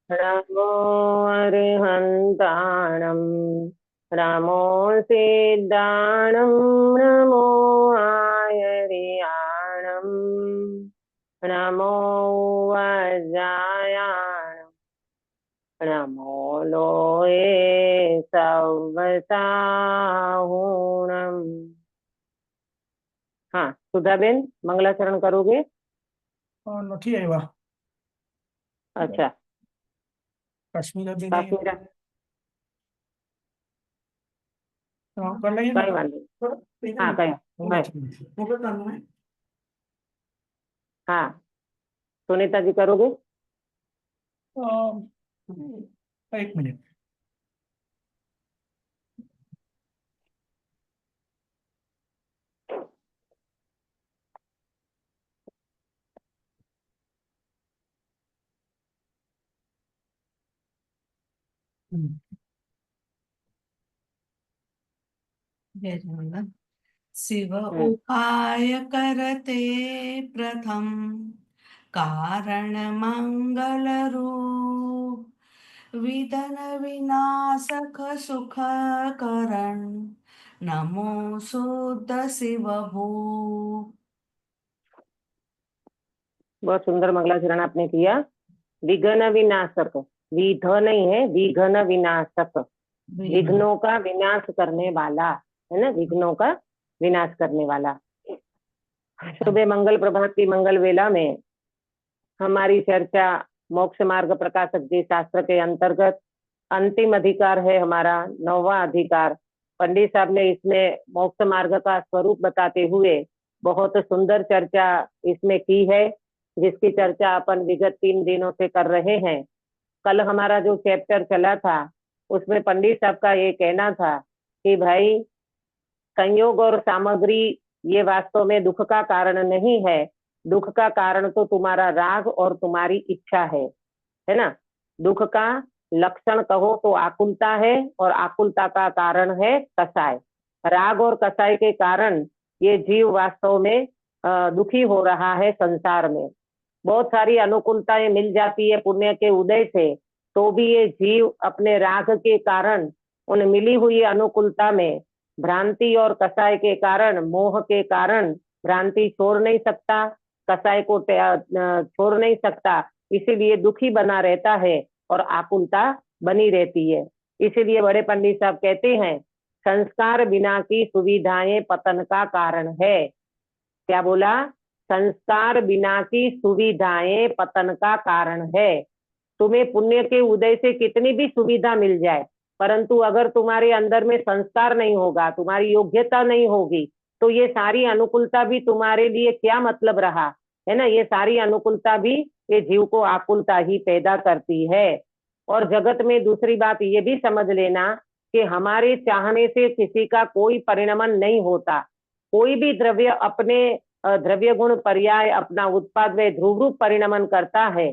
नमो अर्हन्ताणं नमो सिद्धाणं नमो आयर्याणं नमो वज्रायाणं नमो लोये सव्वसाहुणम्। हाँ सुधाबेन, मंगलाचरण करोगे? નથી આવ્યા. अच्छा, કાશ્મીર બી નહીં. काश्मीर કરી લઈએ ને. कई वांधो हाँ कयो कयो મોકલો તમે. हाँ सुनीता जी करोगे? એક મિનિટ. जय जगन्नाथ। शिव हम्म, उपाय करते प्रथम कारण मंगल रूप विदन विनाशक सुख करण नमो शुद्ध शिव भूप। बहुत सुंदर मंगलाचरण आपने किया। विघ्न विनाशक, विध नहीं है, विघ्न विनाशक, विघ्नों का विनाश करने वाला है ना, विघ्नों का विनाश करने वाला। सुबह मंगल प्रभात की मंगल वेला में हमारी चर्चा मोक्ष मार्ग प्रकाशक जी शास्त्र के अंतर्गत अंतिम अधिकार है हमारा 9वां अधिकार। पंडित साहब ने इसमें मोक्ष मार्ग का स्वरूप बताते हुए बहुत सुंदर चर्चा इसमें की है, जिसकी चर्चा अपन विगत 3 दिनों से कर रहे हैं। कल हमारा जो चैप्टर चला था उसमें पंडित साहब का ये कहना था कि भाई संयोग और सामग्री ये वास्तव में दुख का कारण नहीं है, दुख का कारण तो तुम्हारा राग और तुम्हारी इच्छा है ना। दुख का लक्षण कहो तो आकुलता है, और आकुलता का कारण है कसाय। राग और कसाय के कारण ये जीव वास्तव में दुखी हो रहा है संसार में। बहुत सारी अनुकूलताएं मिल जाती है पुण्य के उदय से, तो भी ये जीव अपने राग के कारण, उन मिली हुई अनुकूलता में भ्रांति और कसाय के कारण, मोह के कारण भ्रांति छोड़ नहीं सकता, कसाय को छोड़ नहीं सकता, इसीलिए दुखी बना रहता है और आकुलता बनी रहती है। इसीलिए बड़े पंडित साहब कहते हैं संस्कार बिना की सुविधाएं पतन का कारण है। क्या बोला? संस्कार बिना की सुविधाएं पतन का कारण है। तुम्हें पुण्य के उदय से कितनी भी सुविधा मिल जाए, परंतु अगर तुम्हारे अंदर में संस्कार नहीं होगा, तुम्हारी योग्यता नहीं होगी, तो ये सारी अनुकूलता भी तुम्हारे लिए क्या मतलब रहा, है ना। ये सारी अनुकूलता भी ये जीव को आकुलता ही पैदा करती है। और जगत में दूसरी बात ये भी समझ लेना कि हमारे चाहने से किसी का कोई परिणमन नहीं होता। कोई भी द्रव्य अपने द्रव्य गुण पर्याय अपना उत्पाद व ध्रुव रूप परिणमन करता है।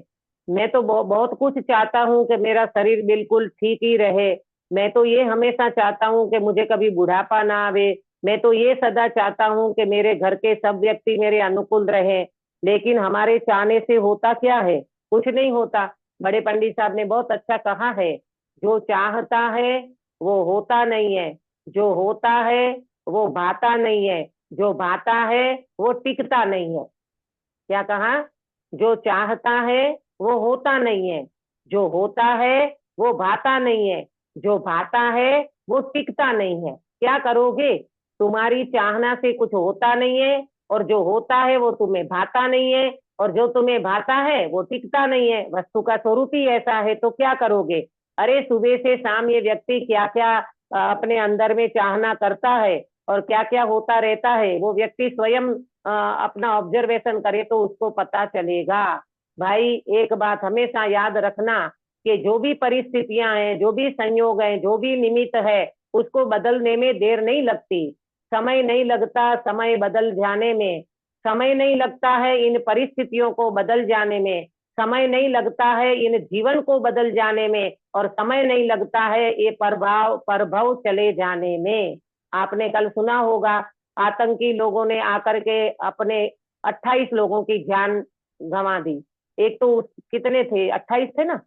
मैं तो बहुत कुछ चाहता हूँ कि मेरा शरीर बिल्कुल ठीक ही रहे, मैं तो ये हमेशा चाहता हूँ कि मुझे कभी बुढ़ापा ना आवे, मैं तो ये सदा चाहता हूँ कि मेरे घर के सब व्यक्ति मेरे अनुकूल रहे, लेकिन हमारे चाहने से होता क्या है? कुछ नहीं होता। बड़े पंडित साहब ने बहुत अच्छा कहा है, जो चाहता है वो होता नहीं है, जो होता है वो भाता नहीं है, जो भाता है वो टिकता नहीं है। क्या कहा? जो चाहता है वो होता नहीं है, जो होता है वो भाता नहीं है, जो भाता है वो टिकता नहीं है। क्या करोगे? तुम्हारी चाहना से कुछ होता नहीं है, और जो होता है वो तुम्हें भाता नहीं है, और जो तुम्हें भाता है वो टिकता नहीं है। वस्तु का स्वरूप ही ऐसा है, तो क्या करोगे? अरे सुबह से शाम ये व्यक्ति क्या क्या अपने अंदर में चाहना करता है और क्या क्या होता रहता है, वो व्यक्ति स्वयं अपना ऑब्जर्वेशन करे तो उसको पता चलेगा। भाई एक बात हमेशा याद रखना कि जो भी परिस्थितियां हैं, जो भी संयोग है, जो भी निमित्त है, उसको बदलने में देर नहीं लगती, समय नहीं लगता समय बदल जाने में, समय नहीं लगता है इन परिस्थितियों को बदल जाने में, समय नहीं लगता है इन जीवन को बदल जाने में, और समय नहीं लगता है ये प्रभाव चले जाने में। आपने कल सुना होगा आतंकी लोगों ने आकर के अपने 28 लोगों की जान गंवा दी। एक तो कितने थे? 28 थे ना,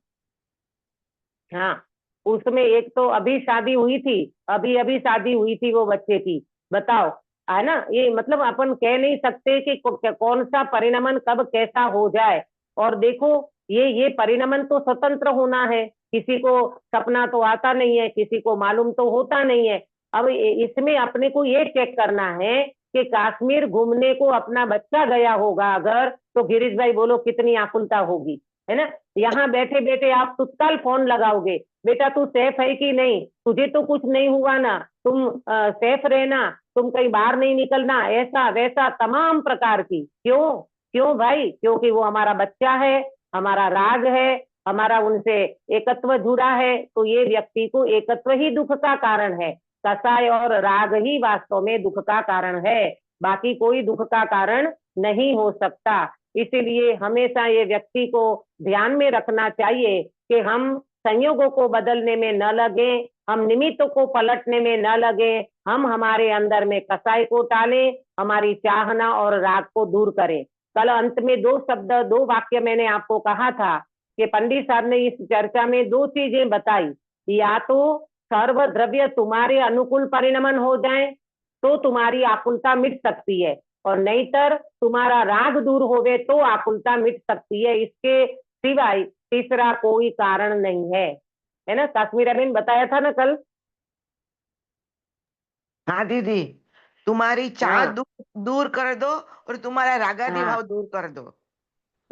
हाँ, उसमें एक तो अभी शादी हुई थी, अभी अभी शादी हुई थी वो बच्चे की, बताओ, है ना। ये मतलब अपन कह नहीं सकते कि कौन सा परिणमन कब कैसा हो जाए। और देखो, ये परिणमन तो स्वतंत्र होना है, किसी को सपना तो आता नहीं है, किसी को मालूम तो होता नहीं है। अब इसमें अपने को ये चेक करना है कि कश्मीर घूमने को अपना बच्चा गया होगा अगर, तो गिरीश भाई बोलो कितनी आकुलता होगी, है ना। यहाँ बैठे बैठे आप तत्काल फोन लगाओगे, बेटा तू सेफ है कि नहीं, तुझे तो कुछ नहीं हुआ ना, तुम सेफ रहना, तुम कहीं बाहर नहीं निकलना, ऐसा वैसा तमाम प्रकार की। क्यों? क्यों भाई? क्योंकि वो हमारा बच्चा है, हमारा राग है, हमारा उनसे एकत्व जुड़ा है। तो ये व्यक्ति को एकत्व ही दुख का कारण है, कसाय और राग ही वास्तव में दुख का कारण है, बाकी कोई दुख का कारण नहीं हो सकता। इसीलिए हमेशा ये व्यक्ति को ध्यान में रखना चाहिए कि हम संयोगों को बदलने में न लगे, हम निमित्तों को पलटने में न लगे, हम हमारे अंदर में कसाई को टालें, हमारी चाहना और राग को दूर करें। कल अंत में 2 शब्द 2 वाक्य मैंने आपको कहा था कि पंडित साहब ने इस चर्चा में 2 चीजें बताई, या तो सर्व द्रव्य तुम्हारे अनुकूल परिणमन हो जाए तो तुम्हारी आकुलता मिट सकती है, और नहींतर तुम्हारा राग दूर होवे तो आकुलता मिट सकती है, इसके सिवाय तीसरा कोई कारण नहीं है ना। काश्मीर बहन बताया था ना कल। हाँ दीदी, तुम्हारी चाह हाँ दूर कर दो और तुम्हारा रागादि हाँ, भाव दूर कर दो।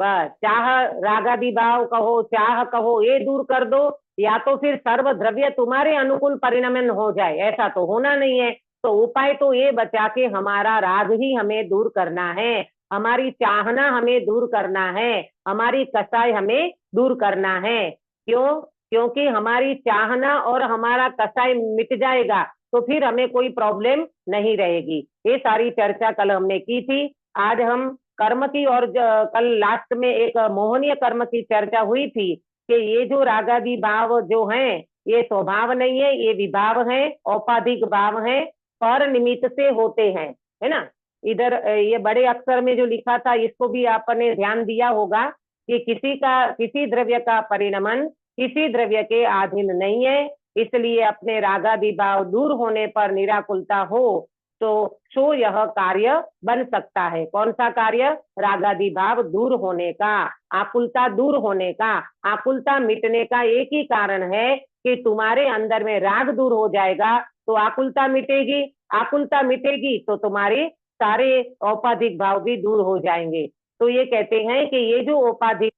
बस चाह रागादि भाव कहो, चाह कहो, ये दूर कर दो, या तो फिर सर्व द्रव्य तुम्हारे अनुकूल परिणमन हो जाए, ऐसा तो होना नहीं है। तो उपाय तो ये बचा के हमारा राग ही हमें दूर करना है, हमारी चाहना हमें दूर करना है, हमारी कसाई हमें दूर करना है। क्यों? क्योंकि हमारी चाहना और हमारा कसाई मिट जाएगा तो फिर हमें कोई प्रॉब्लम नहीं रहेगी। ये सारी चर्चा कल हमने की थी। आज हम कर्म की, और कल लास्ट में एक मोहनीय कर्म की चर्चा हुई थी कि ये जो रागादि भाव जो हैं ये स्वभाव नहीं है, ये विभाव है, औपाधिक भाव है, पर निमित्त से होते हैं, है ना। इधर ये बड़े अक्षर में जो लिखा था इसको भी आपने ध्यान दिया होगा कि किसी द्रव्य का परिणमन किसी द्रव्य के अधीन नहीं है। इसलिए अपने रागादि भाव दूर होने पर निराकुलता हो तो सो यह कार्य बन सकता है। कौन सा कार्य? रागादि भाव दूर होने का, आकुलता दूर होने का। आकुलता मिटने का एक ही कारण है कि तुम्हारे अंदर में राग दूर हो जाएगा तो आकुलता मिटेगी, आकुलता मिटेगी तो तुम्हारे सारे औपाधिक भाव भी दूर हो जाएंगे। तो ये कहते हैं कि ये जो औपाधिक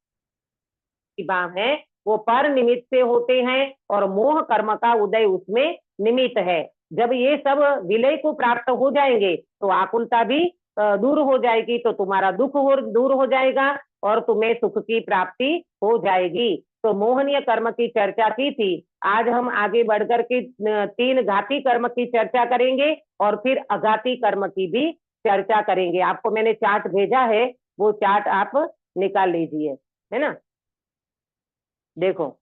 भाव है वो पर निमित्त से होते हैं और मोह कर्म का उदय उसमें निमित्त है। जब ये सब विलय को प्राप्त हो जाएंगे तो आकुलता भी दूर हो जाएगी, तो तुम्हारा दुख दूर हो जाएगा और तुम्हें सुख की प्राप्ति हो जाएगी। तो मोहनीय कर्म की चर्चा की थी। आज हम आगे बढ़कर के 3 घाती कर्म की चर्चा करेंगे और फिर अघाती कर्म की भी चर्चा करेंगे। आपको मैंने चार्ट भेजा है, वो चार्ट आप निकाल लीजिए, है ना। देखो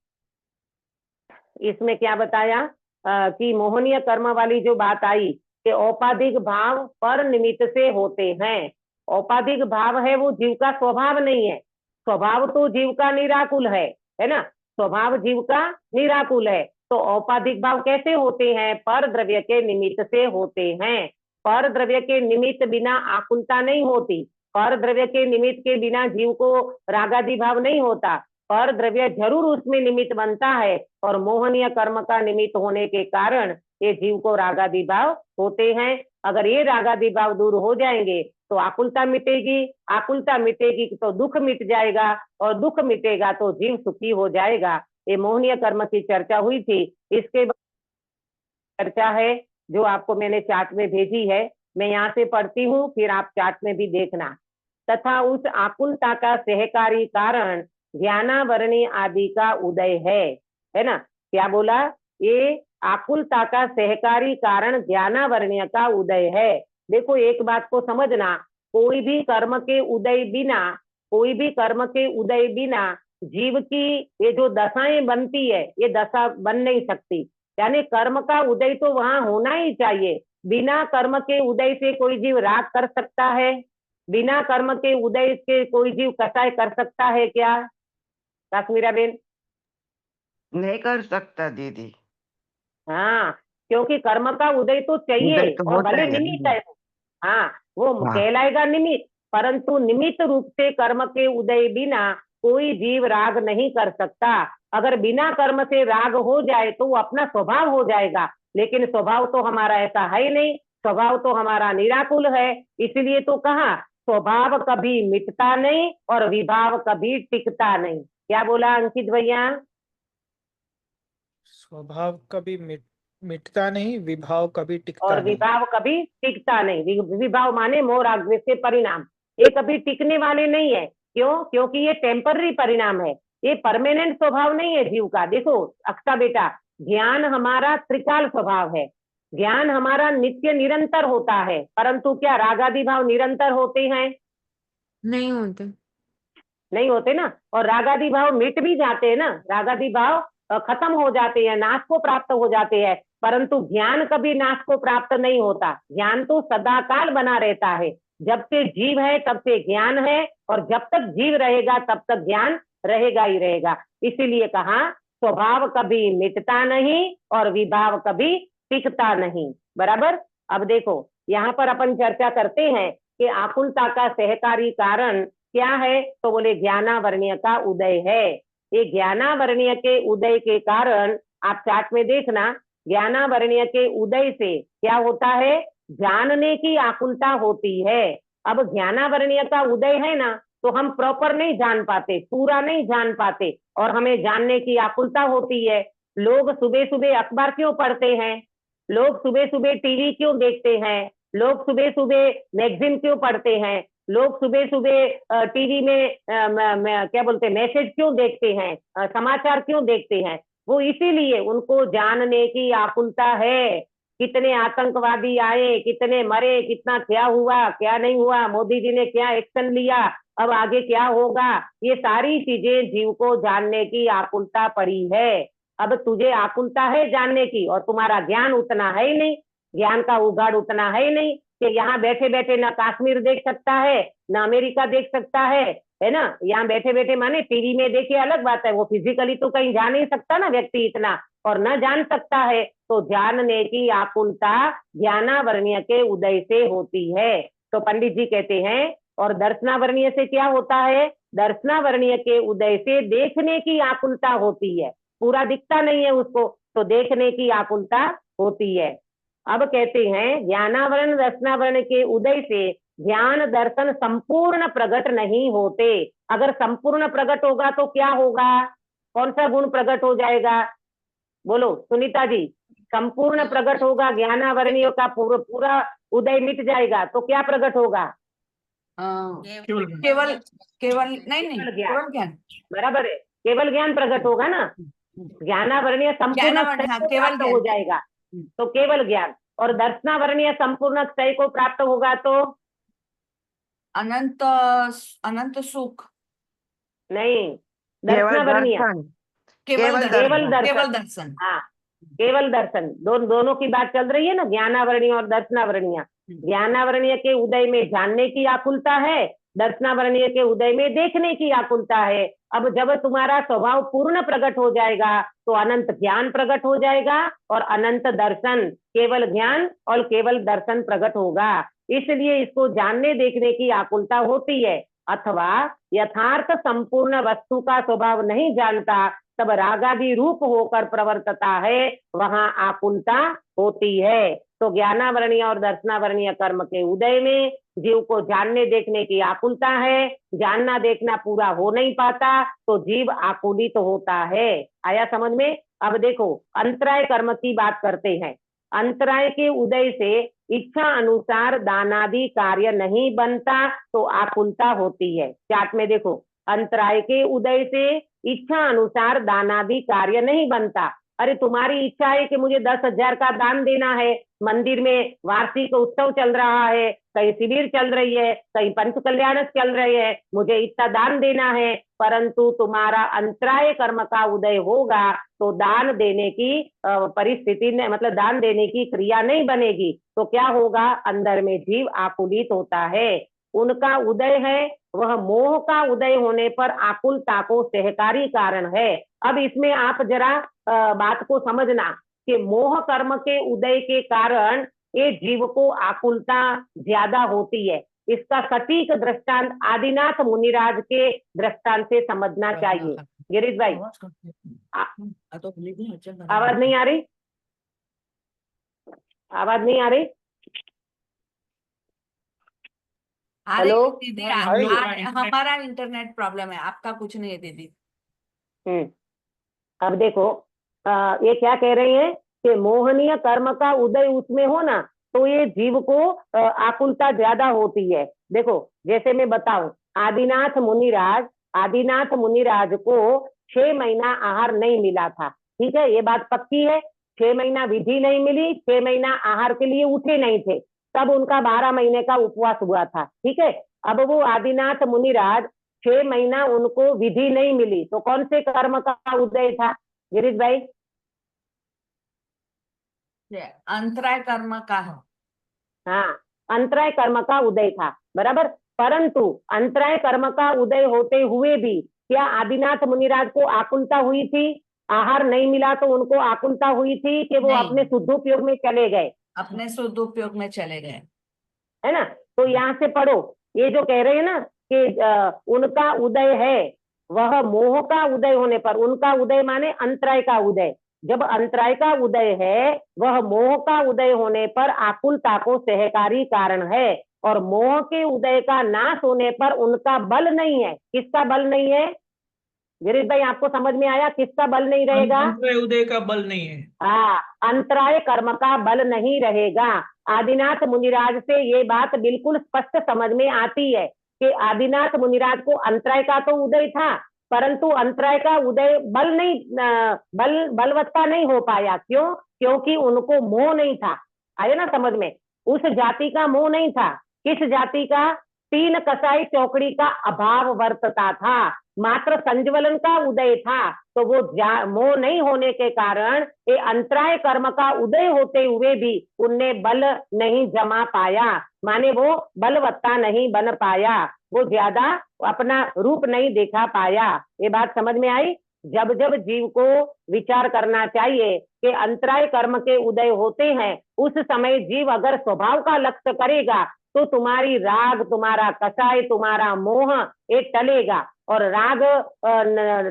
इसमें क्या बताया कि मोहनीय कर्म वाली जो बात आई कि औपाधिक भाव पर निमित्त से होते हैं। औपाधिक भाव है वो जीव का स्वभाव नहीं है, स्वभाव तो जीव का निराकुल है ना, स्वभाव जीव का निराकुल है। तो औपाधिक भाव कैसे होते हैं? पर द्रव्य के निमित्त से होते हैं। पर द्रव्य के निमित्त बिना आकुलता नहीं होती, पर द्रव्य के निमित्त के बिना जीव को रागादि भाव नहीं होता, पर द्रव्य जरूर उसमें निमित्त बनता है, और मोहनीय कर्म का निमित्त होने के कारण ये जीव को रागादि भाव होते हैं। अगर ये रागादि भाव दूर हो जाएंगे तो आकुलता मिटेगी, आकुलता मिटेगी तो दुख मिट जाएगा, और दुख मिटेगा तो जीव सुखी हो जाएगा। ये मोहनीय कर्म की चर्चा हुई थी। इसके बाद चर्चा है जो आपको मैंने चार्ट में भेजी है, मैं यहाँ से पढ़ती हूँ, फिर आप चार्ट में भी देखना। तथा उस आकुलता का सहकारी कारण ज्ञानावरणी आदि का उदय है ना। क्या बोला? ये आकुलता का सहकारी कारण ज्ञानावरणीय का उदय है। देखो एक बात को समझना, कोई भी कर्म के उदय बिना, कोई भी कर्म के उदय बिना जीव की ये जो दशाएं बनती है ये दशा बन नहीं सकती। यानी कर्म का उदय तो वहां होना ही चाहिए। बिना कर्म के उदय से कोई जीव राग कर सकता है? बिना कर्म के उदय के कोई जीव कसाय कर सकता है क्या? काश्मीरा बेन नहीं कर सकता दीदी। हाँ, क्योंकि कर्म का उदय तो उदय चाहिए तो और होता भले है निमित्त दीदी। है वो। हाँ, वो हाँ। कहलाएगा निमित्त, परंतु निमित्त रूप से कर्म के उदय बिना कोई जीव राग नहीं कर सकता। अगर बिना कर्म से राग हो जाए तो वो अपना स्वभाव हो जाएगा, लेकिन स्वभाव तो हमारा ऐसा है ही नहीं, स्वभाव तो हमारा निराकुल है। इसलिए तो कहा स्वभाव कभी मिटता नहीं और विभाव कभी टिकता नहीं। क्या बोला अंकित भैया? स्वभाव कभी मिटता नहीं, विभाव कभी टिकता और नहीं। विभाव कभी टिकता नहीं। विभाव माने मोह राग द्वेष के परिणाम, ये कभी टिकने वाले नहीं है। क्यों? क्योंकि ये टेम्पररी परिणाम है, ये परमानेंट स्वभाव नहीं है जीव का। देखो अक्सा बेटा, ज्ञान हमारा त्रिकाल स्वभाव है, ज्ञान हमारा नित्य निरंतर होता है, परंतु क्या रागादि भाव निरंतर होते हैं? नहीं होते। नहीं होते ना। और रागादि भाव मिट भी जाते हैं ना, रागादि भाव खत्म हो जाते हैं, नाश को प्राप्त हो जाते हैं, परंतु ज्ञान कभी नाश को प्राप्त नहीं होता। ज्ञान तो सदाकाल बना रहता है। जब से जीव है तब से ज्ञान है, और जब तक जीव रहेगा तब तक ज्ञान रहेगा ही रहेगा। इसीलिए कहा स्वभाव कभी मिटता नहीं और विभाव कभी टिकता नहीं। बराबर। अब देखो यहाँ पर अपन चर्चा करते हैं कि आकुलता का सहकारी कारण क्या है, तो बोले ज्ञानावरणीय का उदय है। ये ज्ञानावरणीय के उदय के कारण आप चार्ट में देखना, ज्ञानावरणीय के उदय से क्या होता है? जानने की आकुलता होती है। अब ज्ञानावरणीय का उदय है ना, तो हम प्रॉपर नहीं जान पाते, पूरा नहीं जान पाते, और हमें जानने की आकुलता होती है। लोग सुबह सुबह अखबार क्यों पढ़ते हैं? लोग सुबह सुबह टीवी क्यों देखते हैं? लोग सुबह सुबह मैगजीन क्यों पढ़ते हैं? लोग सुबह सुबह टीवी में क्या बोलते हैं, मैसेज क्यों देखते हैं, समाचार क्यों देखते हैं? वो इसीलिए उनको जानने की आकुलता है। कितने आतंकवादी आए, कितने मरे, कितना क्या हुआ क्या नहीं हुआ, मोदी जी ने क्या एक्शन लिया, अब आगे क्या होगा, ये सारी चीजें जीव को जानने की आकुलता पड़ी है। अब तुझे आकुलता है जानने की, और तुम्हारा ज्ञान उतना है ही नहीं, ज्ञान का उगाड़ उतना है ही नहीं कि यहाँ बैठे बैठे ना कश्मीर देख सकता है, ना अमेरिका देख सकता है ना। यहाँ बैठे बैठे माने टीवी में देखे अलग बात है, वो फिजिकली तो कहीं जा नहीं सकता ना व्यक्ति इतना, और न जान सकता है। तो जानने की आकुलता ज्ञानावरणीय के उदय से होती है। तो पंडित जी कहते हैं, और दर्शनावरणीय से क्या होता है? दर्शनावरणीय के उदय से देखने की आकुलता होती है। पूरा दिखता नहीं है उसको, तो देखने की आकुलता होती है। अब कहते हैं ज्ञानावरण दर्शनावरण के उदय से ज्ञान दर्शन संपूर्ण प्रकट नहीं होते। अगर संपूर्ण प्रकट होगा तो क्या होगा? कौन सा गुण प्रकट हो जाएगा? बोलो सुनीता जी। संपूर्ण प्रकट होगा, ज्ञानावरणीय का पूरा पूरा उदय मिट जाएगा, तो क्या प्रकट होगा? केवल केवल केवल नहीं केवल नहीं ज्ञान। केवल ज्ञान। बराबर है, केवल ज्ञान प्रकट होगा ना। ज्ञानावरणीय संपूर्ण ज्ञानावरण, हाँ, क्षय को केवल प्राप्त हो ज्ञान। जाएगा, तो केवल ज्ञान। और दर्शनावरणीय संपूर्ण क्षय को प्राप्त होगा तो अनंत अनंत सुख। नहीं, केवल दर्शनावरणीय दर्शन। केवल केवल केवल दर्शन, दर्शन। केवल दर्शन। हाँ, केवल दर्शन। दोनों की बात चल रही है ना, ज्ञानावरणीय और दर्शनावरणीय। ज्ञानावरणीय के उदय में जानने की आकुलता है, दर्शनावरणीय के उदय में देखने की आकुलता है। अब जब तुम्हारा स्वभाव पूर्ण प्रकट हो जाएगा तो अनंत ज्ञान प्रकट हो जाएगा, और अनंत दर्शन, केवल ज्ञान और केवल दर्शन प्रकट होगा। इसलिए इसको जानने देखने की आकुलता होती है। अथवा यथार्थ संपूर्ण वस्तु का स्वभाव नहीं जानता, तब रागादि रूप होकर प्रवर्तता है, वहां आकुलता होती है। तो ज्ञानावरणीय और दर्शनावरणीय कर्म के उदय में जीव को जानने देखने की आकुलता है, जानना देखना पूरा हो नहीं पाता तो जीव आकुलित तो होता है। आया समझ में? अब देखो अंतराय कर्म की बात करते हैं। अंतराय के उदय से इच्छा अनुसार दानादि कार्य नहीं बनता तो आकुलता होती है। चार्ट में देखो, अंतराय के उदय से इच्छा अनुसार दानादि कार्य नहीं बनता। अरे तुम्हारी इच्छा है कि मुझे 10,000 का दान देना है, मंदिर में वार्षिक उत्सव चल रहा है, कहीं शिविर चल रही है, कहीं पंच कल्याण चल रहे हैं, मुझे इतना दान देना है, परंतु तुम्हारा अंतराय कर्म का उदय होगा तो दान देने की परिस्थिति ने, मतलब दान देने की क्रिया नहीं बनेगी। तो क्या होगा? अंदर में जीव आकुलित होता है। उनका उदय है वह मोह का उदय होने पर आकुलता को सहकारी कारण है। अब इसमें आप जरा बात को समझना कि मोह कर्म के उदय के कारण ये जीव को आकुलता ज्यादा होती है। इसका सटीक दृष्टांत आदिनाथ मुनिराज के दृष्टांत से समझना चाहिए। गिरीश भाई, आवाज नहीं आ रही? आवाज नहीं आ रही? आ रही है हेलो? दीदी, हमारा इंटरनेट प्रॉब्लम है, आपका कुछ नहीं है दीदी। अब देखो, ये क्या कह रहे हैं कि मोहनीय कर्म का उदय उसमें हो ना, तो ये जीव को आकुलता ज्यादा होती है। देखो, जैसे मैं बताऊं, आदिनाथ मुनिराज को 6 महीना आहार नहीं मिला था। ठीक है, ये बात पक्की है। 6 महीना विधि नहीं मिली, 6 महीना आहार के लिए उठे नहीं थे, तब उनका 12 महीने का उपवास हुआ था। ठीक है, अब वो आदिनाथ मुनिराज 6 महीना उनको विधि नहीं मिली, तो कौन से कर्म का उदय था गिरीश भाई? अंतराय कर्म का है। हाँ, अंतराय कर्म का उदय था, बराबर। परंतु अंतराय कर्म का उदय होते हुए भी क्या आदिनाथ मुनिराज को आकुलता हुई थी? आहार नहीं मिला तो उनको आकुलता हुई थी कि वो नहीं। अपने शुद्धोपयोग में चले गए? अपने सदुपयोग में चले गए, है ना? तो यहाँ से पढ़ो, ये जो कह रहे हैं ना कि उनका उदय है, वह मोह का उदय होने पर, उनका उदय माने अंतराय का उदय, जब अंतराय का उदय है, वह मोह का उदय होने पर आकुलता को सहकारी कारण है, और मोह के उदय का नाश होने पर उनका बल नहीं है। किसका बल नहीं है गिरीश भाई? आपको समझ में आया किसका बल नहीं रहेगा? अंतराय उदय का बल नहीं है। हाँ, अंतराय कर्म का बल नहीं रहेगा। आदिनाथ मुनिराज से ये बात बिल्कुल स्पष्ट समझ में आती है कि आदिनाथ मुनिराज को अंतराय का तो उदय था, परंतु अंतराय का उदय बलवत्ता नहीं हो पाया। क्यों? क्योंकि उनको मोह नहीं था। आया ना समझ में? उस जाति का मोह नहीं था। किस जाति का? 3 कसाई चौकड़ी का अभाव वर्तता था, मात्र संज्वलन का उदय था। तो वो मोह नहीं होने के कारण ये अंतराय कर्म का उदय होते हुए भी उनने बल नहीं जमा पाया, माने वो बलवत्ता नहीं बन पाया, वो ज्यादा अपना रूप नहीं दिखा पाया। ये बात समझ में आई? जब जब जीव को विचार करना चाहिए कि अंतराय कर्म के उदय होते हैं, उस समय जीव अगर स्वभाव का लक्ष्य करेगा तो तुम्हारी राग, तुम्हारा कसाय, तुम्हारा मोह ये टलेगा, और राग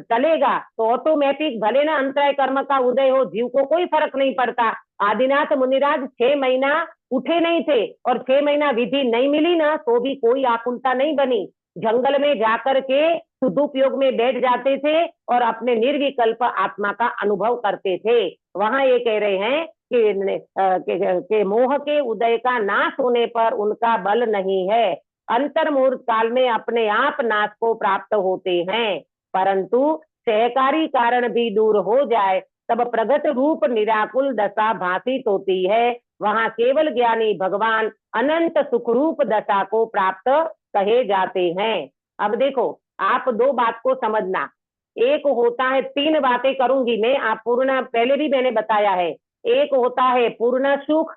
टलेगा तो ऑटोमेटिक भले ना अंतराय कर्म का उदय हो, जीव को कोई फर्क नहीं पड़ता। आदिनाथ मुनिराज 6 महीना उठे नहीं थे और 6 महीना विधि नहीं मिली ना, तो भी कोई आकुलता नहीं बनी। जंगल में जाकर के सदुपयोग में बैठ जाते थे और अपने निर्विकल्प आत्मा का अनुभव करते थे। वहां ये कह रहे हैं कि मोह के उदय का नाश होने पर उनका बल नहीं है, अंतर्मुहूर्त काल में अपने आप नाश को प्राप्त होते हैं। परंतु सहकारी कारण भी दूर हो जाए तब प्रगट रूप निराकुल दशा भाषित होती है। वहां केवल ज्ञानी भगवान अनंत सुख रूप दशा को प्राप्त कहे जाते हैं। अब देखो, आप 2 बात को समझना। एक होता है, 3 बातें करूंगी मैं, आप पूर्ण, पहले भी मैंने बताया है, एक होता है पूर्ण सुख,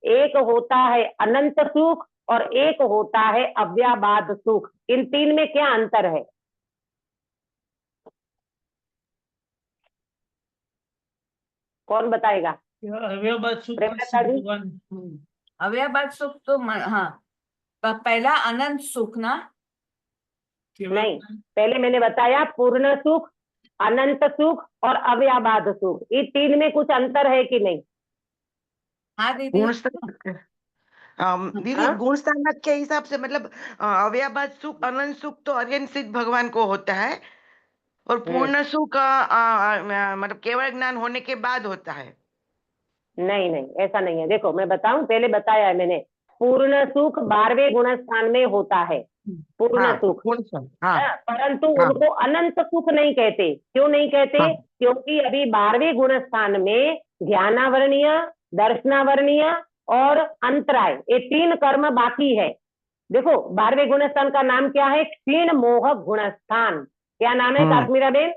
एक होता है अनंत सुख, और एक होता है अव्याबाद सुख। इन 3 में क्या अंतर है? कौन बताएगा? अव्ययबाद सुख प्रेमलता जी? भगवान। अव्ययबाद सुख तो हाँ, पहला अनंत सुख ना, नहीं, पहले मैंने बताया पूर्ण सुख, अनंत सुख और अव्याबाद सुख। ये 3 में कुछ अंतर है कि नहीं? हाँ दीदी। दीदी, हाँ? गुण स्थानक के हिसाब से मतलब अव्ययबाद सुख, अनंत सुख तो अरिहंत सिद्ध भगवान को होता है, और पूर्ण सुख मतलब केवल ज्ञान होने के बाद होता है। नहीं नहीं, ऐसा नहीं है। देखो, मैं बताऊं, पहले बताया है मैंने, पूर्ण सुख 12वें गुण स्थान में होता है, पूर्ण हाँ, सुख। गुण स्थान, हाँ परंतु हाँ उनको अनंत सुख नहीं कहते। क्यों नहीं कहते? हाँ क्योंकि अभी 12वें गुण स्थान में ज्ञानावरणीय, दर्शनावरणीय और अंतराय, ये 3 कर्म बाकी है। देखो, 12वें गुण स्थान का नाम क्या है? क्षीण मोह गुण स्थान। क्या नाम है काश्मीरा बेन?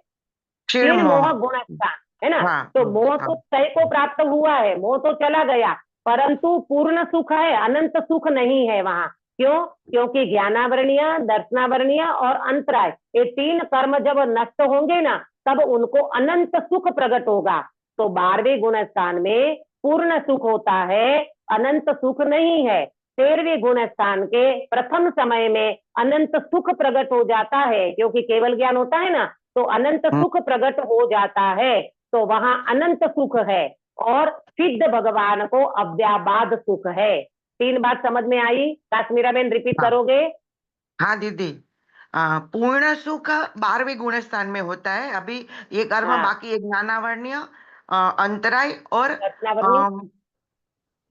क्षीण मोह गुण स्थान, है ना? हाँ तो मोह हाँ तो क्षय को प्राप्त हुआ है, मोह तो चला गया, परंतु पूर्ण सुख है, अनंत सुख नहीं है वहां। क्यों? क्योंकि ज्ञानावरणीय, दर्शनावरणीय और अंतराय, ये 3 कर्म जब नष्ट होंगे ना, तब उनको अनंत सुख प्रकट होगा। तो 12वें गुण स्थान में पूर्ण सुख होता है, अनंत सुख नहीं है। 13वें गुण स्थान के प्रथम समय में अनंत सुख प्रकट हो जाता है, क्योंकि केवल ज्ञान होता है ना, तो अनंत सुख प्रकट हो जाता है, तो वहां अनंत सुख है। और सिद्ध भगवान को अव्याबाद सुख है। 3 बात समझ में आई? काश्मीरा बहन रिपीट हाँ। करोगे? हाँ दीदी, पूर्ण सुख 12वें गुण स्थान में होता है। अभी ये कर्म हाँ, बाकी है, ज्ञानावरणीय, अंतराय और दर्शनावरणीय,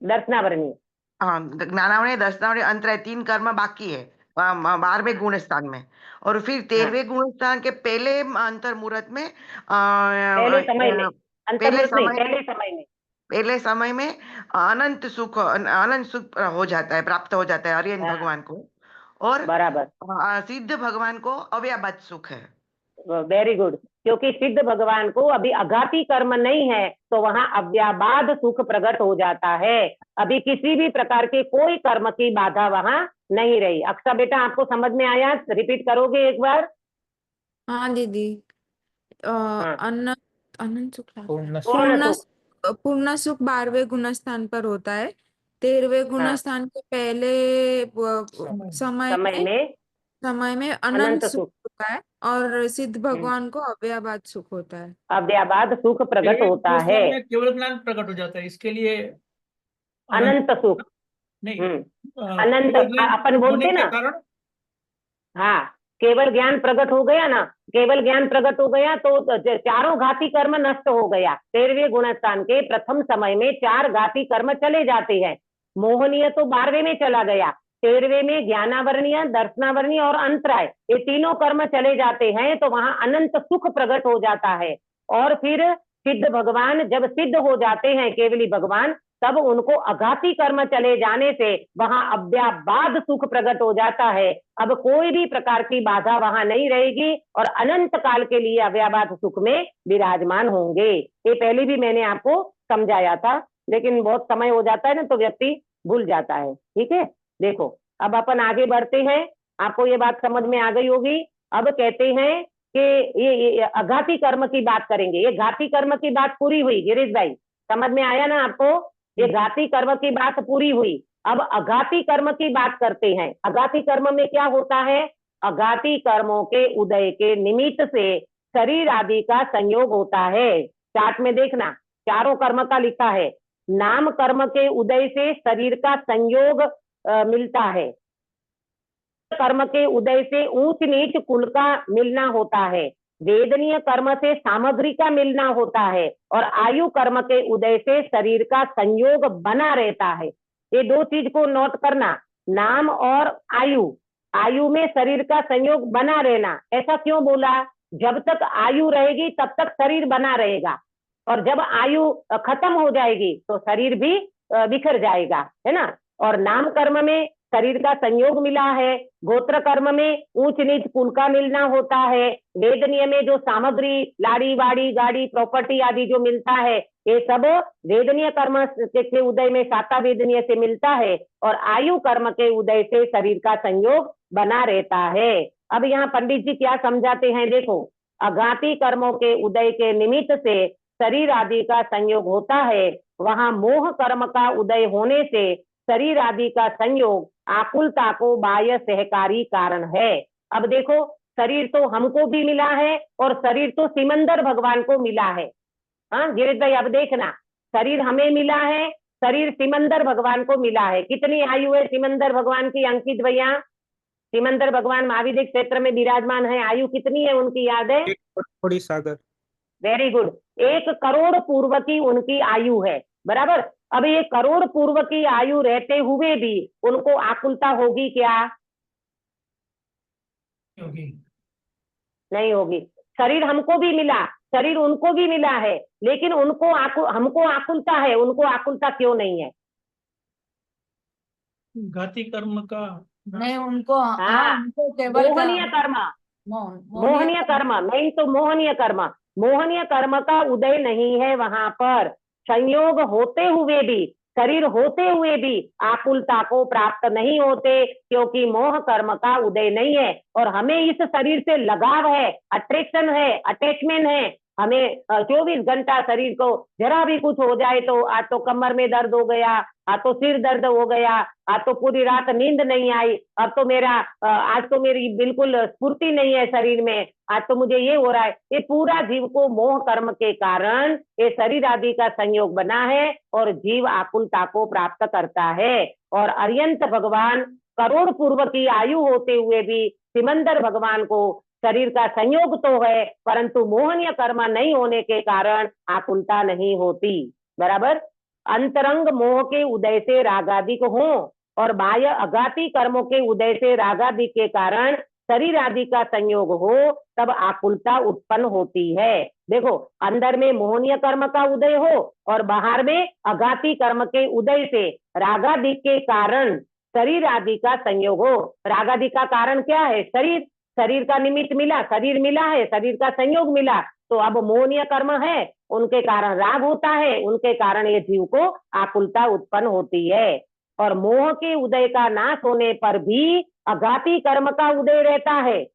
दर्शनावरणीय। ज्ञानावरणीय, दर्शनावरणीय, अंतराय, 3 कर्म बाकी है 12वें गुण स्थान में। और फिर हाँ, 13वें गुण स्थान के पहले अंतर मुहूर्त में पहले समय में, पहले अंतर्मुहूर्त नहीं, समय पहले समय में अनंत सुख हो जाता है, प्राप्त हो जाता है हरियन हाँ, भगवान को। और बराबर, सिद्ध भगवान को अव्याबाद सुख है। Very good. क्योंकि सिद्ध भगवान को अभी अघाती कर्म नहीं है, तो वहां अव्याबाद सुख प्रकट हो जाता है। अभी किसी भी प्रकार के कोई कर्म की बाधा वहां नहीं रही। अक्सा बेटा, आपको समझ में आया? रिपीट करोगे एक बार? हाँ दीदी। हाँ, अनंत अनंत सुख पूर्ण सुख। पूर्ण पूर्ण सुख। पूर्ण सुख 12वें गुण स्थान पर होता है। 13वें गुण हाँ, स्थान के पहले समय समय में में अनंत अनंत सुख सुख, होता है, और सिद्ध भगवान को अव्याबाद सुख होता है। अव्याबाद सुख प्रकट एक होता है, पुस्तक में केवल ज्ञान प्रकट हो जाता है, इसके लिए अनंत अनंत सुख। नहीं, हम्म, अनंत केवल ज्ञान अपन प्रकट होने बोलते के ना, कारण हाँ, केवल ज्ञान प्रकट हो गया ना, केवल ज्ञान प्रकट हो गया तो चारों घाती कर्म नष्ट हो गया। 13वें गुण स्थान के प्रथम समय में 4 घाती कर्म चले जाते हैं। मोहनीय तो 12वें में चला गया, 13वें में ज्ञानावरणीय, दर्शनावरणीय और अंतराय, ये तीनों कर्म चले जाते हैं, तो वहां अनंत सुख प्रकट हो जाता है। और फिर सिद्ध भगवान जब सिद्ध हो जाते हैं, केवली भगवान, तब उनको अघाती कर्म चले जाने से वहां अव्याबाद सुख प्रकट हो जाता है। अब कोई भी प्रकार की बाधा वहां नहीं रहेगी और अनंत काल के लिए अव्याबाद सुख में विराजमान होंगे। ये पहले भी मैंने आपको समझाया था, लेकिन बहुत समय हो जाता है ना, तो व्यक्ति भूल जाता है। ठीक है, देखो अब अपन आगे बढ़ते हैं। आपको ये बात समझ में आ गई होगी। अब कहते हैं कि ये अघाती कर्म की बात करेंगे। ये घाती कर्म की बात पूरी हुई गिरीश भाई, समझ में आया ना आपको? ये घाती कर्म की बात पूरी हुई। अब अघाती कर्म की बात करते हैं। अघाती कर्म में क्या होता है? अघाती कर्मों के उदय के निमित्त से शरीर आदि का संयोग होता है। चार्ट में देखना, चारों कर्म का लिखा है। नाम कर्म के उदय से शरीर का संयोग मिलता है। कर्म के उदय से ऊंच नीच कुल का मिलना होता है। वेदनीय कर्म से सामग्री का मिलना होता है। और आयु कर्म के उदय से शरीर का संयोग बना रहता है। ये 2 चीज को नोट करना, नाम और आयु। आयु में शरीर का संयोग बना रहना, ऐसा क्यों बोला? जब तक आयु रहेगी तब तक शरीर बना रहेगा, और जब आयु खत्म हो जाएगी तो शरीर भी बिखर जाएगा, है ना। और नाम कर्म में शरीर का संयोग मिला है। गोत्र कर्म में ऊंच नीच कुल का मिलना होता है। वेदनीय में जो सामग्री, लाड़ी वाड़ी गाड़ी प्रॉपर्टी आदि जो मिलता है, ये सब वेदनीय कर्म के उदय में साता वेदनीय से मिलता है। और आयु कर्म के उदय से शरीर का संयोग बना रहता है। अब यहाँ पंडित जी क्या समझाते हैं, देखो। अघाती कर्मों के उदय के निमित्त से शरीर आदि का संयोग होता है। वहां मोह कर्म का उदय होने से शरीर आदि का संयोग आकुलता को बाह्य सहकारी कारण है। अब देखो, शरीर तो हमको भी मिला है और शरीर तो सिमंदर भगवान को मिला है। हाँ गिरीश भाई, अब देखना, शरीर हमें मिला है, शरीर सिमंदर भगवान को मिला है। कितनी आयु है सिमंदर भगवान की, अंकित भैया? सिमंदर भगवान महाविद्य क्षेत्र में विराजमान है, आयु कितनी है उनकी, याद है? थोड़ी सागर। Very good. 1 करोड़ पूर्व की उनकी आयु है, बराबर। अब ये करोड़ पूर्व की आयु रहते हुए भी उनको आकुलता होगी क्या? होगी। नहीं होगी। शरीर हमको भी मिला, शरीर उनको भी मिला है, लेकिन उनको हमको आकुलता है, उनको आकुलता क्यों नहीं है? घाती कर्म का नहीं उनको, हाँ हाँ, उनको केवल मोहनीय कर्म, मोहनीय मोहनीय कर्म, नहीं तो मोहनीय कर्म, मोहनीय कर्म का उदय नहीं है वहां पर। संयोग होते हुए भी शरीर होते हुए भी आकुलता को प्राप्त नहीं होते, क्योंकि मोह कर्म का उदय नहीं है और हमें इस शरीर से लगाव है, अट्रैक्शन है, अटैचमेंट है। हमें 24 घंटा शरीर को जरा भी कुछ हो जाए तो आज तो कमर में दर्द हो गया, आज तो सिर दर्द हो गया, आज तो पूरी रात नींद नहीं आई, अब तो आज तो मेरी बिल्कुल स्फूर्ति नहीं है शरीर में, आज तो मुझे ये हो रहा है। ये पूरा जीव को मोह कर्म के कारण ये शरीर आदि का संयोग बना है और जीव आकुलता को प्राप्त करता है। और अर्यंत भगवान करोड़ पूर्व की आयु होते हुए भी सिमंदर भगवान को शरीर का संयोग तो है, परंतु मोहनीय कर्म नहीं होने के कारण आकुलता नहीं होती। बराबर। अंतरंग मोह के उदय से रागादिक हो और बाह्य अघाती कर्मों के उदय से रागादि के कारण शरीर आदि का संयोग हो, तब आकुलता उत्पन्न होती है। देखो, अंदर में मोहनीय कर्म का उदय हो और बाहर में अघाती कर्म के उदय से रागादि के कारण शरीर आदि का संयोग हो। रागादि का कारण क्या है? शरीर। शरीर का निमित्त मिला, शरीर मिला है, शरीर का संयोग मिला, तो अब मोहनीय कर्म है, उनके कारण राग होता है, उनके कारण ये जीव को आकुलता उत्पन्न होती है। और मोह के उदय का नाश होने पर भी अघाती कर्म का उदय रहता है,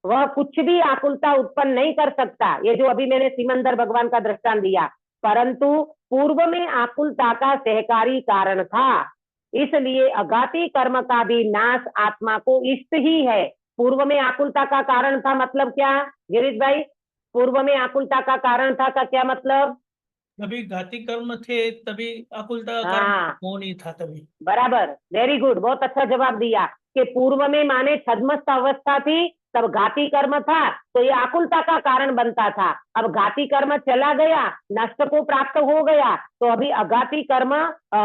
वह कुछ भी आकुलता उत्पन्न नहीं कर सकता। ये जो अभी मैंने सिमंदर भगवान का दृष्टांत दिया, परंतु पूर्व में आकुलता का सहकारी कारण था, इसलिए अघाती कर्म का भी नाश आत्मा को इष्ट ही है। पूर्व में आकुलता का कारण था मतलब क्या गिरीश भाई? पूर्व में आकुलता का कारण था का क्या मतलब? तभी घाती कर्म थे, तभी आकुलता का हाँ। कर्म मोह नहीं था तभी। बराबर, वेरी गुड, बहुत अच्छा जवाब दिया कि पूर्व में माने छद्मस्त अवस्था थी, तब घाती कर्म था, तो ये आकुलता का कारण बनता था। अब घाती कर्म चला गया, नष्ट को प्राप्त हो गया, तो अभी अघाती कर्म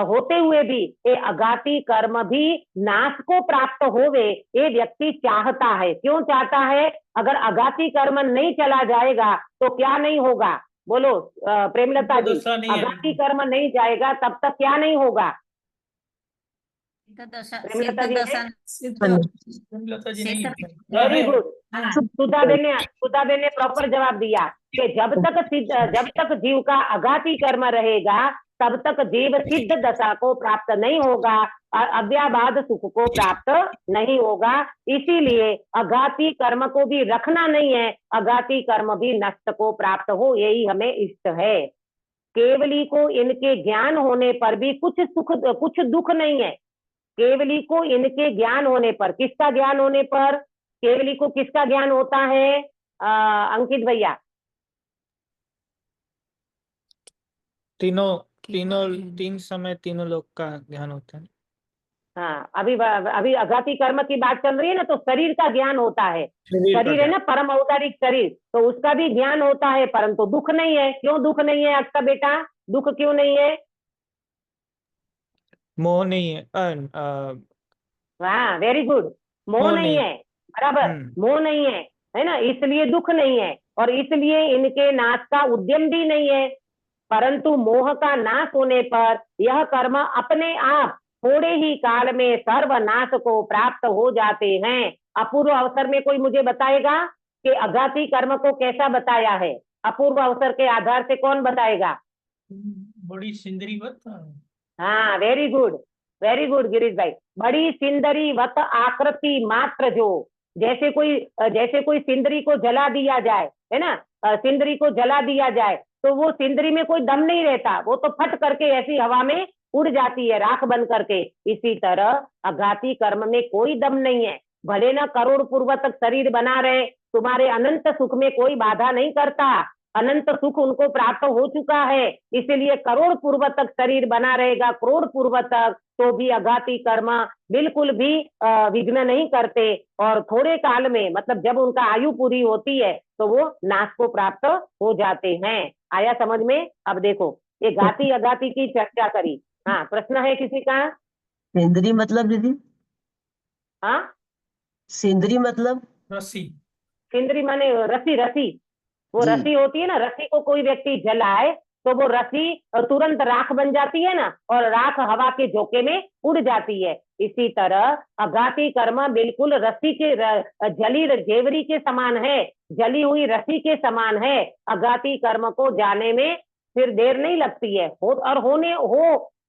होते हुए भी ये अघाती कर्म भी नाश को प्राप्त होवे, ये व्यक्ति चाहता है। क्यों चाहता है? अगर अघाती कर्म नहीं चला जाएगा तो क्या नहीं होगा? बोलो प्रेमलता जी। दशा नहीं आएगी। अघाती कर्म नहीं जाएगा तब तक क्या नहीं होगा? प्रेमलता जी है? लता जी नहीं है। वेरी है। गुड। सुधा ने प्रॉपर जवाब दिया कि जब तक जीव का अघाती कर्म रहेगा तब तक जीव सिद्ध दशा को प्राप्त नहीं होगा और अव्याबाद सुख को प्राप्त नहीं होगा। इसीलिए अघाती कर्म को भी रखना नहीं है, अघाती कर्म भी नष्ट को प्राप्त हो, यही हमें इष्ट है। केवली को इनके ज्ञान होने पर भी कुछ दुख नहीं है। केवली को इनके ज्ञान होने पर, किसका ज्ञान होने पर? केवली को किसका ज्ञान होता है अंकित भैया? तीन समय तीनों लोग का ज्ञान होता है। हाँ, अभी अघाती कर्म की बात चल रही है ना, तो शरीर का ज्ञान होता है। शरीर है ना, परम औदारिक शरीर, तो उसका भी ज्ञान होता है, परंतु दुख नहीं है। क्यों दुख नहीं है आपका बेटा? दुख क्यों नहीं है? मोह नहीं है। हाँ, वेरी गुड। मोह नहीं है, बराबर, मोह नहीं है ना, इसलिए दुख नहीं है और इसलिए इनके नाश का उद्यम भी नहीं है। परंतु मोह का नाश होने पर यह कर्म अपने आप थोड़े ही काल में सर्वनाश को प्राप्त हो जाते हैं। अपूर्व अवसर में कोई मुझे बताएगा कि अघाती कर्म को कैसा बताया है? अपूर्व अवसर के आधार से कौन बताएगा? बड़ी सिंदरी वत। हाँ, वेरी गुड गिरीश भाई। बड़ी सिंदरी वत आकृति मात्र, जो जैसे कोई सिंदरी को जला दिया जाए, है ना, सिंदरी को जला दिया जाए तो वो सिंदरी में कोई दम नहीं रहता, वो तो फट करके ऐसी हवा में उड़ जाती है, राख बन करके। इसी तरह अघाती कर्म में कोई दम नहीं है। भले न करोड़ पूर्व तक शरीर बना रहे, तुम्हारे अनंत सुख में कोई बाधा नहीं करता। अनंत सुख उनको प्राप्त हो चुका है, इसीलिए करोड़ पूर्व तक शरीर बना रहेगा, करोड़ पूर्व तक, तो भी अघाती कर्म बिल्कुल भी विघ्न नहीं करते। और थोड़े काल में, मतलब जब उनका आयु पूरी होती है, तो वो नाश को प्राप्त हो जाते हैं। आया समझ में? अब देखो, ये घाती अघाती की चर्चा करी। हाँ, प्रश्न है किसी का? सेंद्री मतलब दीदी? हाँ, सेंद्री मतलब? रस्सी। सिंदरी माने रसी। वो जी। रस्सी होती है ना, रस्सी को कोई व्यक्ति जलाए तो वो रस्सी तुरंत राख बन जाती है ना, और राख हवा के झोंके में उड़ जाती है। इसी तरह अघाती कर्म बिल्कुल रस्सी के जली जेवरी के समान है, जली हुई रस्सी के समान है। अघाती कर्म को जाने में फिर देर नहीं लगती है,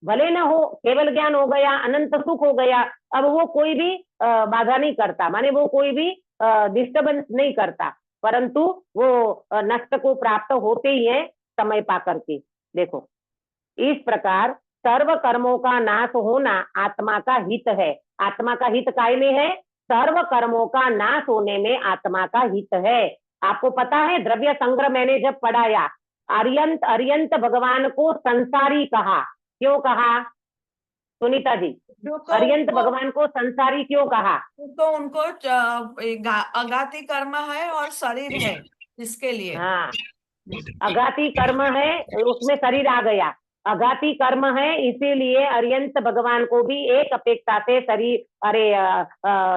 भले न हो, केवल ज्ञान हो गया, अनंत सुख हो गया, अब वो कोई भी बाधा नहीं करता, माने वो कोई भी डिस्टर्बेंस नहीं करता, परंतु वो नष्ट को प्राप्त होते ही है समय पा करके। देखो, इस प्रकार सर्व कर्मों का नाश होना आत्मा का हित है। आत्मा का हित काय में है? सर्व कर्मों का नाश होने में आत्मा का हित है। आपको पता है, द्रव्य संग्रह मैंने जब पढ़ाया, अर्यंत अर्यंत भगवान को संसारी कहा। क्यों कहा सुनीता जी? जो तो अर्यंत उनको, भगवान को संसारी क्यों कहा? तो उनको अगाति कर्म है और शरीर है, इसके लिए। हाँ, अघाती कर्म है, उसमें शरीर आ गया, अघाती कर्म है, इसीलिए अर्यंत भगवान को भी एक अपेक्षा से शरीर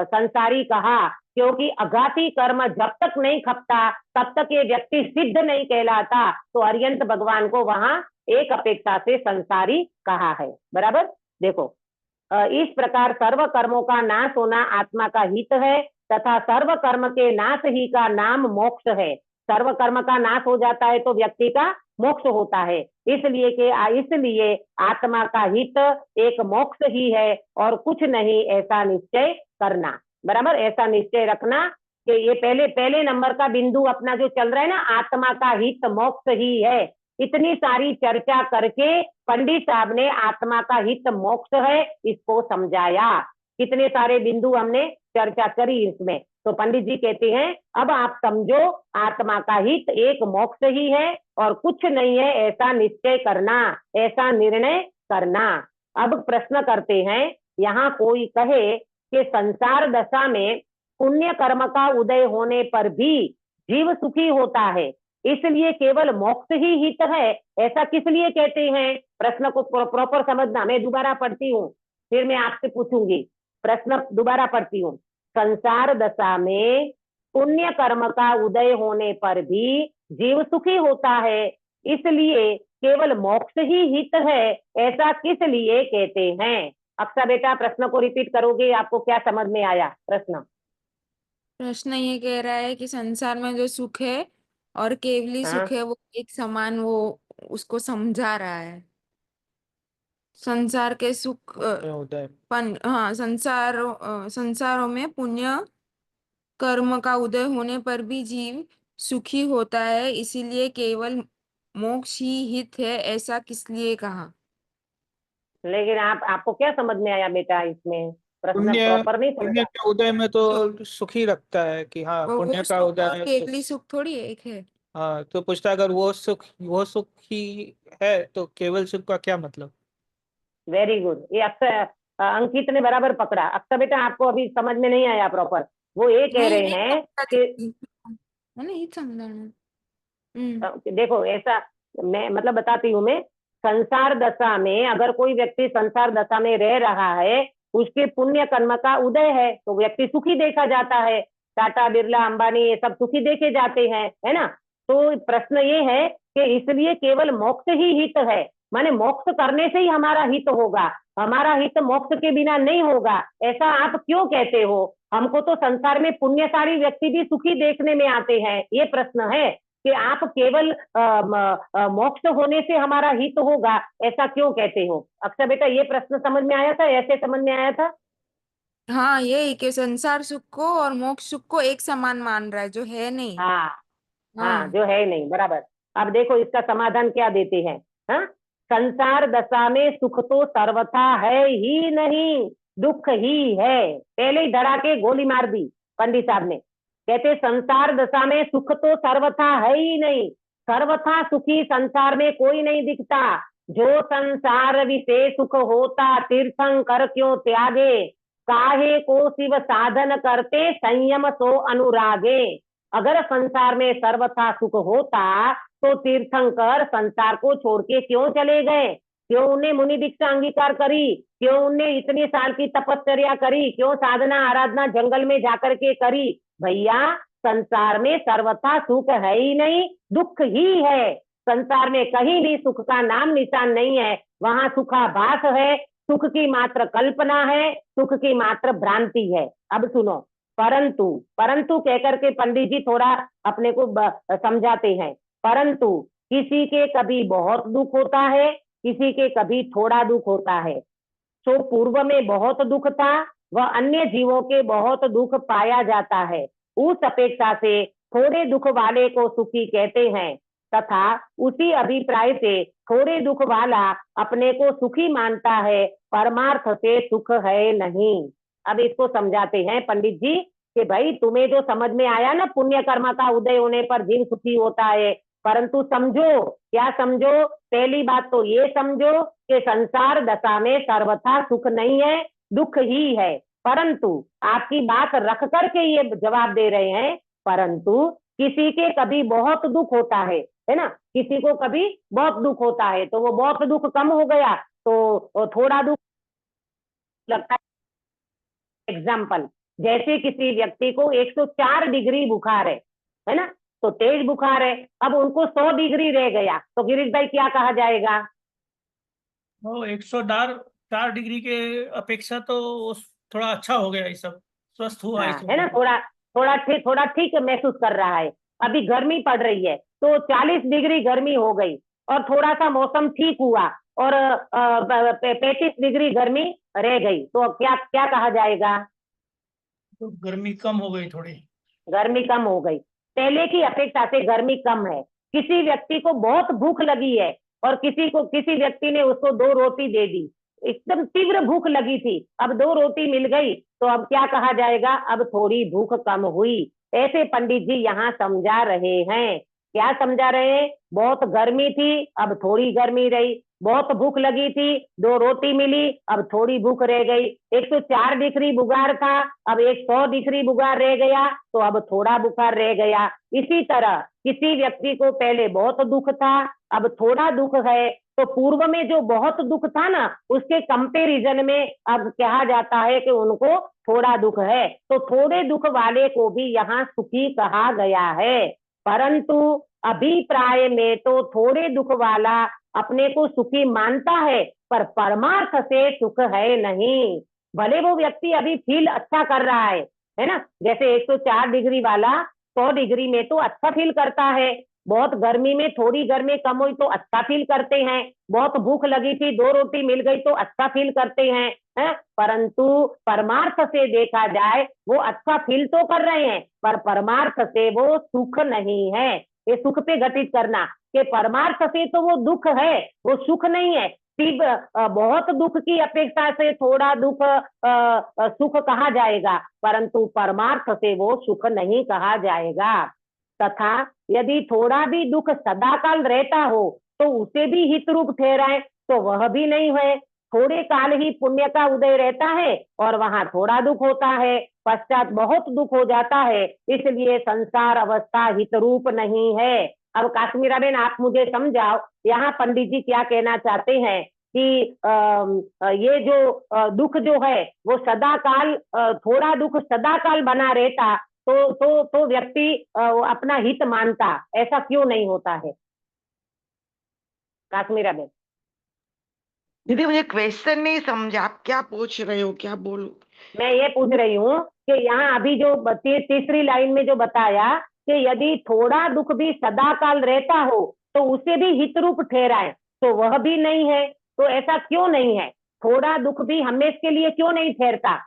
संसारी कहा, क्योंकि अघाती कर्म जब तक नहीं खपता तब तक ये व्यक्ति सिद्ध नहीं कहलाता, तो अर्यंत भगवान को वहां एक अपेक्षा से संसारी कहा है। बराबर। देखो, इस प्रकार सर्व कर्मों का नाश होना आत्मा का हित है, तथा सर्व कर्म के नाश ही का नाम मोक्ष है। सर्व कर्म का नाश हो जाता है तो व्यक्ति का मोक्ष होता है, इसलिए आत्मा का हित एक मोक्ष ही है और कुछ नहीं, ऐसा निश्चय करना। बराबर, ऐसा निश्चय रखना कि ये पहले नंबर का बिंदु अपना जो चल रहा है ना, आत्मा का हित मोक्ष ही है। इतनी सारी चर्चा करके पंडित साहब ने आत्मा का हित मोक्ष है इसको समझाया। कितने सारे बिंदु हमने चर्चा करी इसमें, तो पंडित जी कहते हैं अब आप समझो आत्मा का हित एक मोक्ष ही है और कुछ नहीं है, ऐसा निश्चय करना, ऐसा निर्णय करना। अब प्रश्न करते हैं, यहाँ कोई कहे कि संसार दशा में पुण्य कर्म का उदय होने पर भी जीव सुखी होता है, इसलिए केवल मोक्ष ही हित है, ऐसा किस लिए कहते हैं? प्रश्न को प्रॉपर समझना। मैं दोबारा पढ़ती हूँ, फिर मैं आपसे पूछूंगी। प्रश्न दोबारा पढ़ती हूँ। संसार दशा में पुण्य कर्म का उदय होने पर भी जीव सुखी होता है, इसलिए केवल मोक्ष ही हित है, ऐसा किस लिए कहते हैं? अक्सा बेटा प्रश्न को रिपीट करोगे, आपको क्या समझ में आया? प्रश्न ये कह रहा है कि संसार में जो सुख है और केवली हाँ, सुख है वो एक समान, वो उसको समझा रहा है। संसार के सुख उदय हाँ, संसारों में पुण्य कर्म का उदय होने पर भी जीव सुखी होता है, इसीलिए केवल मोक्ष ही हित है, ऐसा किस लिए कहा? लेकिन आपको क्या समझ में आया बेटा इसमें? प्रश्न पुण्य प्रॉपर नहीं पुण्य समझा? के उदय में तो सुखी रखता है कि हाँ वो पुण्य का सुख उदय और है केवली सुख थोड़ी एक है। हाँ, तो पूछता अगर वो सुख ही है तो केवल सुख का क्या मतलब? वेरी गुड, ये अक्सर अंकित ने बराबर पकड़ा। अक्सर बेटा आपको अभी समझ में नहीं आया प्रॉपर। वो ये कह रहे हैं कि है ना, ये समझाना। देखो ऐसा, मैं मतलब बताती हूँ मैं, संसार दशा में अगर कोई व्यक्ति संसार दशा में रह रहा है, उसके पुण्य कर्म का उदय है तो व्यक्ति सुखी देखा जाता है। टाटा बिरला अंबानी ये सब सुखी देखे जाते हैं, है ना? तो प्रश्न ये है कि इसलिए केवल मोक्ष ही हित है, माने मोक्ष करने से ही हमारा हित होगा, हमारा हित मोक्ष के बिना नहीं होगा, ऐसा आप क्यों कहते हो? हमको तो संसार में पुण्यशाली व्यक्ति भी सुखी देखने में आते हैं। ये प्रश्न है कि आप केवल मोक्ष होने से हमारा हित होगा, ऐसा क्यों कहते हो? अक्सर बेटा ये प्रश्न समझ में आया था, ऐसे समझ में आया था? हाँ, यही कि संसार सुख को और मोक्ष सुख को एक समान मान रहा है, जो है नहीं। हाँ हाँ, हाँ, जो है नहीं, बराबर। अब देखो इसका समाधान क्या देते हैं। हाँ, संसार दशा में सुख तो सर्वथा है ही नहीं, दुख ही है। पहले ही धड़ा के गोली मार दी पंडित साहब ने। कहते संसार दशा में सुख तो सर्वथा है ही नहीं, सर्वथा सुखी संसार में कोई नहीं दिखता। जो संसार विषय सुख होता तीर्थंकर क्यों त्यागे, काहे को शिव साधन करते संयम सो अनुरागे। अगर संसार में सर्वथा सुख होता तो तीर्थंकर संसार को छोड़ के क्यों चले गए? क्यों उन्हें मुनि दीक्षा अंगीकार करी? क्यों उन्हें इतनी साल की तपस्या करी? क्यों साधना आराधना जंगल में जाकर के करी? भैया संसार में सर्वथा सुख है ही नहीं, दुख ही है। संसार में कहीं भी सुख का नाम निशान नहीं है, वहां सुखाभास है, सुख की मात्र कल्पना है, सुख की मात्र भ्रांति है। अब सुनो, परंतु परंतु कहकर के पंडित जी थोड़ा अपने को समझाते हैं। परंतु किसी के कभी बहुत दुख होता है, किसी के कभी थोड़ा दुख होता है। सो पूर्व में बहुत दुख था, वह अन्य जीवों के बहुत दुख पाया जाता है। उस अपेक्षा से थोड़े दुख वाले को सुखी कहते हैं, तथा उसी अभिप्राय से थोड़े दुख वाला अपने को सुखी मानता है, परमार्थ से सुख है नहीं। अब इसको समझाते हैं पंडित जी कि भाई तुम्हें जो समझ में आया ना, पुण्य कर्म का उदय होने पर जीव सुखी होता है, परंतु समझो, क्या समझो? पहली बात तो ये समझो कि संसार दशा में सर्वथा सुख नहीं है, दुख ही है। परंतु आपकी बात रख करके ये जवाब दे रहे हैं, परंतु किसी के कभी बहुत दुख होता है ना, किसी को कभी बहुत दुख होता है, तो वो बहुत दुख कम हो गया तो थोड़ा दुख लगता है। एग्जाम्पल, जैसे किसी व्यक्ति को 104 डिग्री बुखार है ना, तो तेज बुखार है, अब उनको 100 डिग्री रह गया, तो गिरीश भाई क्या कहा जाएगा? वो 104 डिग्री के अपेक्षा तो वो थोड़ा अच्छा हो गया, ये सब स्वस्थ हुआ हाँ, इसमें। है ना, थोड़ा ठीक महसूस कर रहा है। अभी गर्मी पड़ रही है तो 40 डिग्री गर्मी हो गई, और थोड़ा सा मौसम ठीक हुआ और 35 डिग्री गर्मी रह गई, तो क्या क्या कहा जाएगा? तो गर्मी कम हो गई थोड़ी। गर्मी कम हो गई, पहले की अपेक्षा से गर्मी कम है। किसी व्यक्ति को बहुत भूख लगी है और किसी व्यक्ति ने उसको 2 रोटी दे दी, एकदम तीव्र भूख लगी थी, अब 2 रोटी मिल गई, तो अब क्या कहा जाएगा? अब थोड़ी भूख कम हुई। ऐसे पंडित जी यहाँ समझा रहे हैं। क्या समझा रहे हैं? बहुत गर्मी थी, अब थोड़ी गर्मी रही। बहुत भूख लगी थी, 2 रोटी मिली, अब थोड़ी भूख रह गई। 104 डिग्री बुखार था, अब 100 डिग्री बुखार रह गया, तो अब थोड़ा बुखार रह गया। इसी तरह किसी व्यक्ति को पहले बहुत दुख था, अब थोड़ा दुख है, तो पूर्व में जो बहुत दुख था ना, उसके कंपेरिजन में अब कहा जाता है कि उनको थोड़ा दुख है, तो थोड़े दुख वाले को भी यहाँ सुखी कहा गया है। परंतु अभिप्राय में तो थोड़े दुख वाला अपने को सुखी मानता है, पर परमार्थ से सुख है नहीं। भले वो व्यक्ति अभी फील अच्छा कर रहा है ना, जैसे 104 डिग्री वाला 100 डिग्री में तो अच्छा फील करता है, बहुत गर्मी में थोड़ी गर्मी कम हुई तो अच्छा फील करते हैं, बहुत भूख लगी थी 2 रोटी मिल गई तो अच्छा फील करते हैं, परंतु परमार्थ से देखा जाए वो अच्छा फील तो कर रहे हैं, पर परमार्थ से वो सुख नहीं है। ये सुख पे घटित करना कि परमार्थ से तो वो दुख है, वो सुख नहीं है। बहुत दुख की अपेक्षा से थोड़ा दुख सुख कहा जाएगा, परंतु परमार्थ से वो सुख नहीं कहा जाएगा। तथा यदि थोड़ा भी दुख सदाकाल रहता हो तो उसे भी हित रूप ठहराए तो वह भी नहीं है। थोड़े काल ही पुण्य का उदय रहता है और वहां थोड़ा दुख होता है, पश्चात बहुत दुख हो जाता है, इसलिए संसार अवस्था हित रूप नहीं है। अब काश्मीरा बेन आप मुझे समझाओ, यहाँ पंडित जी क्या कहना चाहते हैं कि ये जो दुख जो है वो सदाकाल, थोड़ा दुख सदाकाल बना रहता तो व्यक्ति अपना हित मानता, ऐसा क्यों नहीं होता है? काश्मीरा बेन। दीदी मुझे क्वेश्चन नहीं समझा, आप क्या पूछ रहे हो, क्या बोलूं? मैं ये पूछ रही हूँ कि यहाँ अभी जो तीसरी लाइन में जो बताया कि यदि थोड़ा दुख भी सदाकाल रहता हो तो उसे भी हित रूप ठहराए, तो वह भी नहीं है, तो ऐसा क्यों नहीं है? थोड़ा दुख भी हमेशा के लिए क्यों नहीं ठहरता?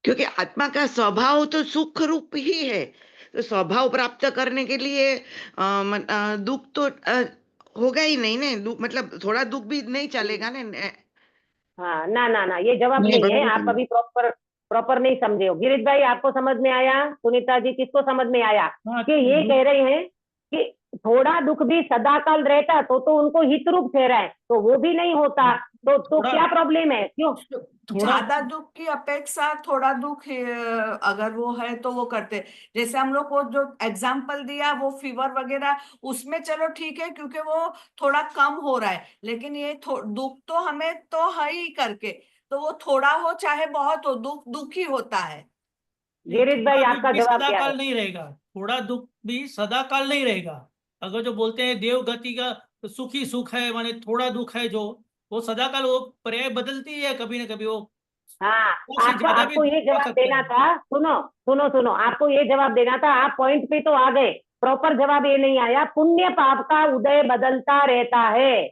क्योंकि आत्मा का स्वभाव तो सुख रूप ही है, तो स्वभाव प्राप्त करने के लिए दुख तो होगा ही नहीं ना, मतलब थोड़ा दुख भी नहीं चलेगा ना। हाँ, ना ये जवाब नहीं, नहीं है, बराबर आप है। अभी प्रॉपर नहीं समझे हो। गिरीश भाई आपको समझ में आया? सुनीता जी किसको समझ में आया हाँ, कि ये कह रहे हैं कि थोड़ा दुख भी सदाकाल रहता तो उनको हित रूप ठहराए, तो वो भी नहीं होता, तो थोड़ा- क्या प्रॉब्लम है? क्यों? थोड़ा ज्यादा दुख की अपेक्षा थोड़ा दुख अगर वो है तो वो करते। जैसे हम लोग को जो एग्जाम्पल दिया वो फीवर वगैरह, उसमें चलो ठीक है क्योंकि वो थोड़ा कम हो रहा है, लेकिन ये दुख तो हमें तो है ही करके, तो वो थोड़ा हो चाहे बहुत हो, दुख ही होता है। गिरीश भाई थोड़ा दुख आपका भी जवाब क्या है? सदाकाल नहीं रहेगा, थोड़ा दुख भी सदाकाल नहीं रहेगा। अगर जो बोलते हैं देव गति का सुख ही सुख है, माने थोड़ा दुख है जो, वो सदाकाल, वो पर्याय बदलती है कभी ना कभी, वो हाँ, उससे ज्यादा भी आपको ये दुख हो जवाब सकता देना है। था, सुनो, आपको ये जवाब देना था, आप पॉइंट पे तो आ गए, प्रॉपर जवाब ये नहीं आया। पुण्य पाप का उदय बदलता रहता है।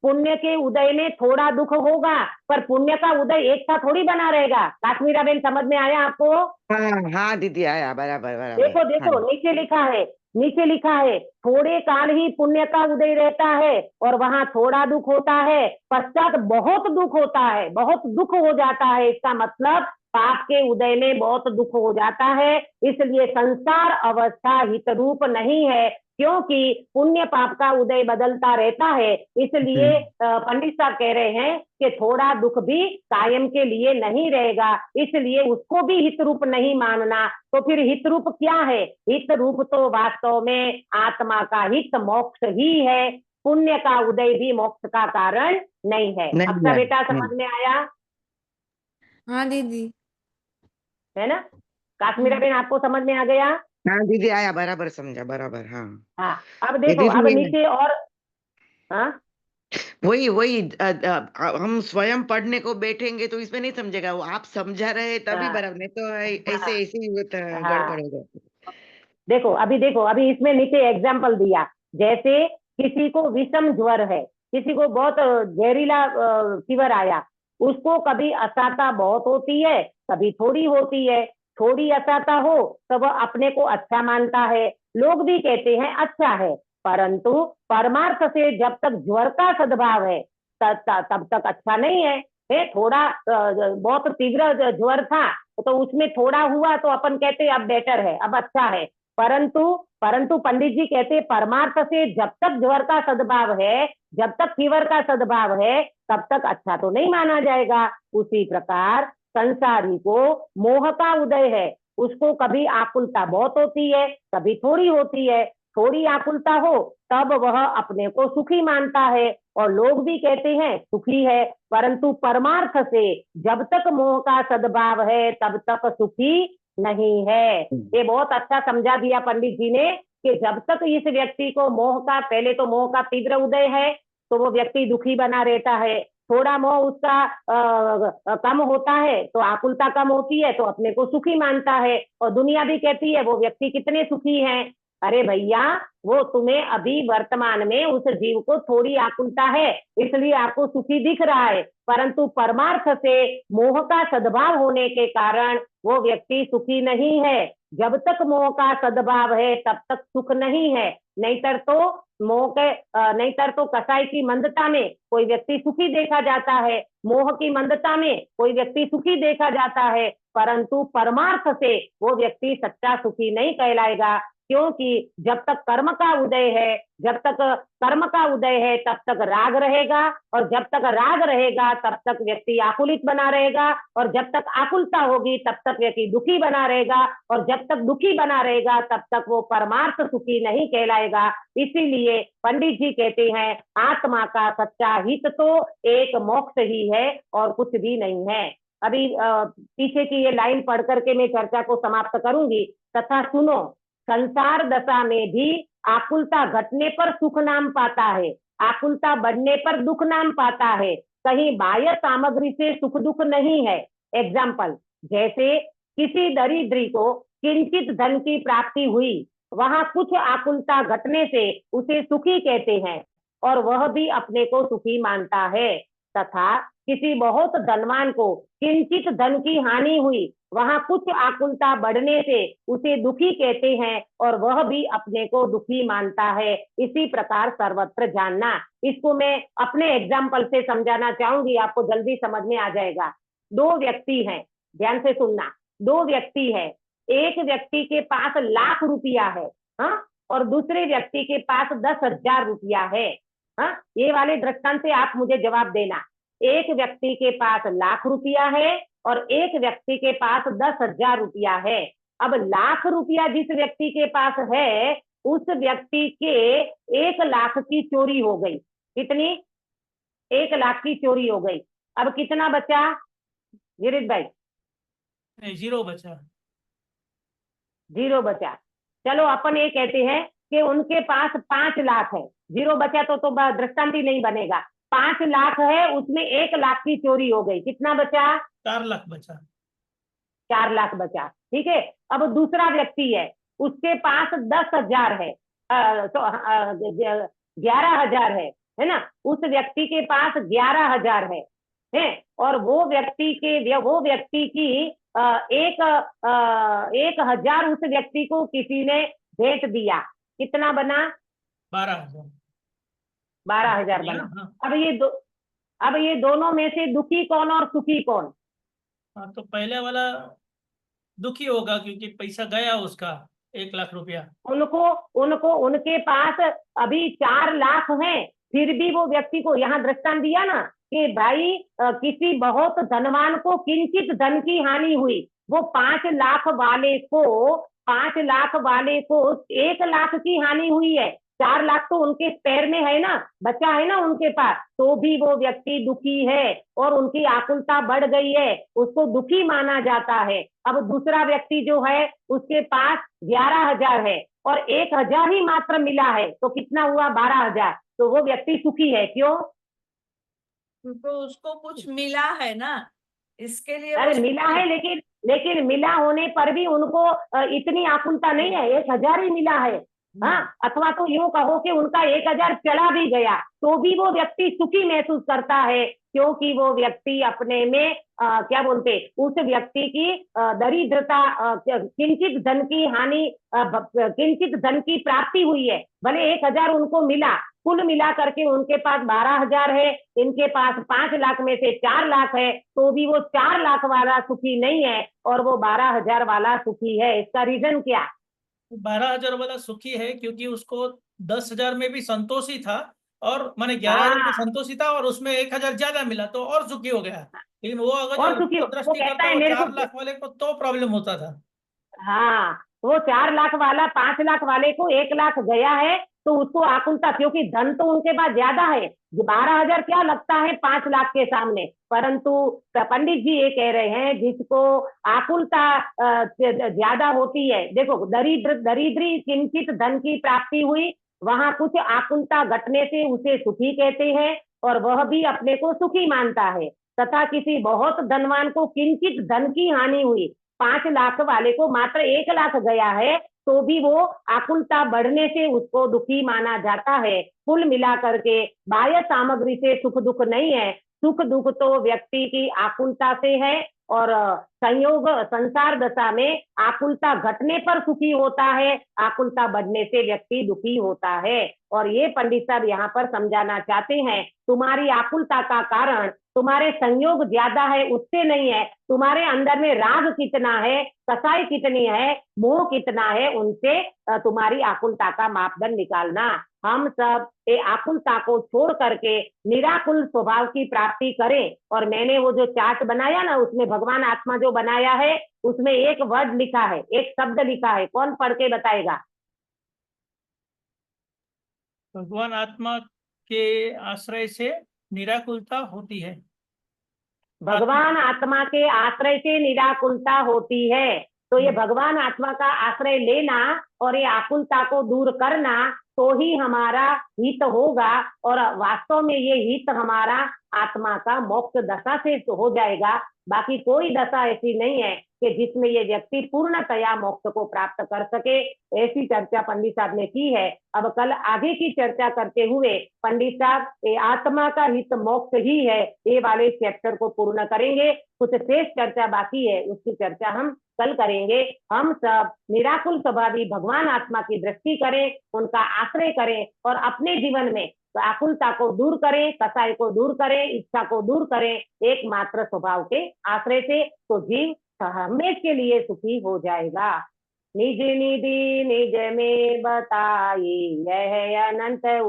पुण्य के उदय में थोड़ा दुख होगा, पर पुण्य का उदय एक सा थोड़ी बना रहेगा। काश्मीरा बेन समझ में आया आपको? हाँ हाँ दीदी, आया, बराबर बराबर। देखो देखो, हाँ नीचे लिखा है थोड़े काल ही पुण्य का उदय रहता है, और वहां थोड़ा दुख होता है, पश्चात बहुत दुख होता है, बहुत दुख हो जाता है। इसका मतलब पाप के उदय में बहुत दुख हो जाता है। इसलिए संसार अवस्था हितरूप नहीं है, क्योंकि पुण्य पाप का उदय बदलता रहता है। इसलिए पंडित साहब कह रहे हैं कि थोड़ा दुख भी कायम के लिए नहीं रहेगा, इसलिए उसको भी हित रूप नहीं मानना। तो फिर हित रूप क्या है? हित रूप तो वास्तव में आत्मा का हित मोक्ष ही है। पुण्य का उदय भी मोक्ष का कारण नहीं है। नहीं अच्छा है, बेटा, नहीं। समझ में आया हाँ दीदी। है ना? काश्मीरा बेन आपको समझ में आ गया? हाँ दीदी, आया, बराबर समझा, बराबर। हाँ हाँ, अब ये देखो, अब दीदी नीचे और हाँ वही वही हम स्वयं पढ़ने को बैठेंगे तो इसमें नहीं समझेगा, वो आप समझा रहे तभी हाँ बराबर, नहीं तो हाँ ऐसे ऐसे ही होता है, हाँ। गड़बड़ होगा। देखो अभी इसमें नीचे एग्जाम्पल दिया। जैसे किसी को विषम ज्वर है, किसी को बहुत जहरीला फीवर आया, उसको कभी असाता बहुत होती है, कभी थोड़ी होती है। थोड़ी असाता हो तो वह अपने को अच्छा मानता है, लोग भी कहते हैं अच्छा है, परंतु परमार्थ से जब तक ज्वर का सद्भाव है तब तक अच्छा नहीं है। थोड़ा बहुत तीव्र ज्वर था तो उसमें थोड़ा हुआ तो अपन कहते अब बेटर है, अब अच्छा है। परंतु परंतु पंडित जी कहते परमार्थ से जब तक ज्वर का सद्भाव है, जब तक फीवर का सद्भाव है, तब तक अच्छा तो नहीं माना जाएगा। उसी प्रकार संसारी को मोह का उदय है, उसको कभी आकुलता बहुत होती है, कभी थोड़ी होती है। थोड़ी आकुलता हो तब वह अपने को सुखी मानता है, और लोग भी कहते हैं सुखी है। परंतु परमार्थ से जब तक मोह का सद्भाव है तब तक सुखी नहीं है। ये बहुत अच्छा समझा दिया पंडित जी ने कि जब तक इस व्यक्ति को मोह का, पहले तो मोह का तीव्र उदय है तो वो व्यक्ति दुखी बना रहता है। थोड़ा मोह उसका कम होता है तो आकुलता कम होती है तो अपने को सुखी मानता है, और दुनिया भी कहती है वो व्यक्ति कितने सुखी हैं। अरे भैया, वो तुम्हें अभी वर्तमान में उस जीव को थोड़ी आकुलता है इसलिए आपको सुखी दिख रहा है, परंतु परमार्थ से मोह का सद्भाव होने के कारण वो व्यक्ति सुखी नहीं है। जब तक मोह का सद्भाव है तब तक सुख नहीं है। नहींतर तो कसाई की मंदता में कोई व्यक्ति सुखी देखा जाता है, मोह की मंदता में कोई व्यक्ति सुखी देखा जाता है, परंतु परमार्थ से वो व्यक्ति सच्चा सुखी नहीं कहलाएगा। क्योंकि जब तक कर्म का उदय है, जब तक कर्म का उदय है तब तक राग रहेगा, और जब तक राग रहेगा तब तक व्यक्ति आकुलित बना रहेगा, और जब तक आकुलता होगी तब तक व्यक्ति दुखी बना रहेगा, और जब तक दुखी बना रहेगा तब तक वो परमार्थ सुखी नहीं कहलाएगा। इसीलिए पंडित जी कहते हैं आत्मा का सच्चा हित तो एक मोक्ष ही है और कुछ भी नहीं है। अभी पीछे की ये लाइन पढ़ करके मैं चर्चा को समाप्त करूंगी। तथा सुनो, संसार दशा में भी आकुलता घटने पर सुख नाम पाता है, आकुलता बढ़ने पर दुख नाम पाता है, कहीं बाह्य सामग्री से सुख दुख नहीं है। एग्जाम्पल, जैसे किसी दरिद्री को किंचित धन की प्राप्ति हुई, वहां कुछ आकुलता घटने से उसे सुखी कहते हैं और वह भी अपने को सुखी मानता है। तथा किसी बहुत धनवान को किंचित धन की हानि हुई, वहां कुछ आकुलता बढ़ने से उसे दुखी कहते हैं और वह भी अपने को दुखी मानता है। इसी प्रकार सर्वत्र जानना। इसको मैं अपने एग्जाम्पल से समझाना चाहूंगी, आपको जल्दी समझ में आ जाएगा। दो व्यक्ति हैं, ध्यान से सुनना। दो व्यक्ति है, एक व्यक्ति के पास लाख रुपया है, हाँ, और दूसरे व्यक्ति के पास 10,000 रुपया है। हाँ, ये वाले दृष्टांत से आप मुझे जवाब देना। एक व्यक्ति के पास लाख रुपया है और एक व्यक्ति के पास 10,000 रुपया है। अब लाख रुपया जिस व्यक्ति के पास है, उस व्यक्ति के 1 लाख की चोरी हो गई। कितनी? 1 लाख की चोरी हो गई। अब कितना बचा गिरीश भाई? नहीं, 0 बचा। 0 बचा। चलो अपन ये कहते हैं कि उनके पास 5 लाख है, 0 बचा तो दृष्टांत ही नहीं बनेगा। 5 लाख है, उसमें 1 लाख की चोरी हो गई, कितना बचा? 4 लाख बचा। 4 लाख बचा, ठीक है। अब दूसरा व्यक्ति है, उसके पास 10,000 है, 11,000 है ना, उस व्यक्ति के पास 11,000 है, और वो व्यक्ति की 1,000 उस व्यक्ति को किसी ने भेंट दिया, कितना बना? 12,000। 12,000 बना। हाँ अब ये दोनों में से दुखी कौन और सुखी कौन? हाँ, तो पहले वाला दुखी होगा क्योंकि पैसा गया उसका 1,00,000 रुपया। उनको उनके पास अभी 4 लाख है, फिर भी वो व्यक्ति को, यहाँ दृष्टांत दिया ना कि भाई किसी बहुत धनवान को किंचित धन की हानि हुई, वो 5 लाख वाले को 1,00,000 की हानि हुई है, 4 लाख तो उनके पैर में है ना, बचा है ना उनके पास, तो भी वो व्यक्ति दुखी है और उनकी आकुलता बढ़ गई है, उसको दुखी माना जाता है। अब दूसरा व्यक्ति जो है उसके पास 11,000 है और 1,000 ही मात्र मिला है, तो कितना हुआ? 12,000। तो वो व्यक्ति सुखी है, क्यों? तो उसको कुछ मिला है ना, इसके लिए अरे वो मिला है, लेकिन मिला होने पर भी उनको इतनी आकुलता नहीं है, 1,000 ही मिला है। हाँ, अथवा तो यूं कहो कि उनका 1,000 चला भी गया तो भी वो व्यक्ति सुखी महसूस करता है, क्योंकि वो व्यक्ति अपने में क्या बोलते, उस व्यक्ति की दरिद्रता, किंचित धन की हानि, किंचित धन की प्राप्ति हुई है, भले 1,000 उनको मिला, कुल मिला करके उनके पास 12,000 है, इनके पास 5 लाख में से 4 लाख है, तो भी वो 4 लाख वाला सुखी नहीं है और वो 12,000 वाला सुखी है। इसका रीजन क्या? 12,000 वाला सुखी है क्योंकि उसको 10,000 में भी संतोषी था, और माने 11,000 में हाँ, संतोषी था और उसमें 1,000 ज्यादा मिला तो और सुखी हो गया। लेकिन वो अगर और जो सुखी उसको वो दृष्टि कहता करता है वो मेरे 4 को, लाख वाले को तो प्रॉब्लम होता था। हाँ, वो 4 लाख वाला 5 लाख वाले को 1,00,000 गया है तो उसको आकुलता, क्योंकि धन तो उनके पास ज्यादा है, 12,000 क्या लगता है 5 लाख के सामने, परंतु पंडित जी ये कह रहे हैं जिसको आकुलता ज्यादा होती है, देखो दरिद्री किंचित धन की प्राप्ति हुई, वहां कुछ आकुलता घटने से उसे सुखी कहते हैं और वह भी अपने को सुखी मानता है, तथा किसी बहुत धनवान को किंचित धन की हानि हुई, 5 लाख वाले को मात्र 1,00,000 गया है, तो भी वो आकुलता बढ़ने से उसको दुखी माना जाता है। कुल मिलाकर के बाह्य सामग्री से सुख दुख नहीं है, सुख दुख तो व्यक्ति की आकुलता से है, और संयोग संसार दशा में आकुलता घटने पर सुखी होता है, आकुलता बढ़ने से व्यक्ति दुखी होता है। और ये पंडित साहब यहाँ पर समझाना चाहते हैं, तुम्हारी आकुलता का कारण तुम्हारे संयोग ज्यादा है उससे नहीं है, तुम्हारे अंदर में राग कितना है, कसाई कितनी है, मोह कितना है, उनसे तुम्हारी आकुलता का मापदंड निकालना। हम सब ये आकुलता को छोड़ करके निराकुल स्वभाव की प्राप्ति करें। और मैंने वो जो चार्ट बनाया ना, उसमें भगवान आत्मा जो बनाया है उसमें एक वर्ड लिखा है, एक शब्द लिखा है, कौन पढ़ के बताएगा? भगवान आत्मा के आश्रय से निराकुलता होती है। भगवान आत्मा के आश्रय से निराकुलता होती है। तो ये भगवान आत्मा का आश्रय लेना और ये आकुलता को दूर करना तो ही हमारा हित होगा, और वास्तव में ये हित हमारा आत्मा का मोक्ष दशा से हो जाएगा। बाकी कोई दशा ऐसी नहीं है कि जिसमें ये व्यक्ति पूर्णतया मोक्ष को प्राप्त कर सके। ऐसी चर्चा पंडित साहब ने की है। अब कल आगे की चर्चा करते हुए पंडित साहब ये आत्मा का हित मोक्ष ही है, ये वाले चैप्टर को पूर्ण करेंगे। कुछ शेष चर्चा बाकी है, उसकी चर्चा हम कल करेंगे। हम सब निराकुल स्वभावी भगवान आत्मा की दृष्टि करें, उनका आश्रय करें और अपने जीवन में आकुलता को दूर करें, कसाई को दूर करें, इच्छा को दूर करें, एकमात्र स्वभाव के आश्रय से, तो जीव हमेशा के लिए सुखी हो जाएगा। निज निधि निज में बताई यह अनंत है,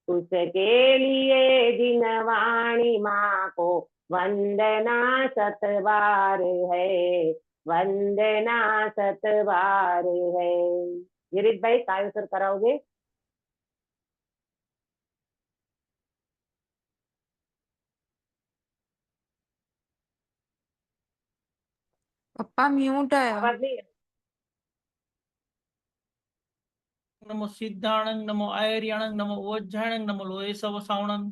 उसके लिए जिनवाणी माँ को वंदना सतबार है, वंदना सतबार है। गिरीश भाई काय सर कराओगे? पप्पा म्यूट है। आवाज नहीं है? नमो सिद्धाणं नमो आयर्याणं नमो वज्राणं नमो लोये सवसावणं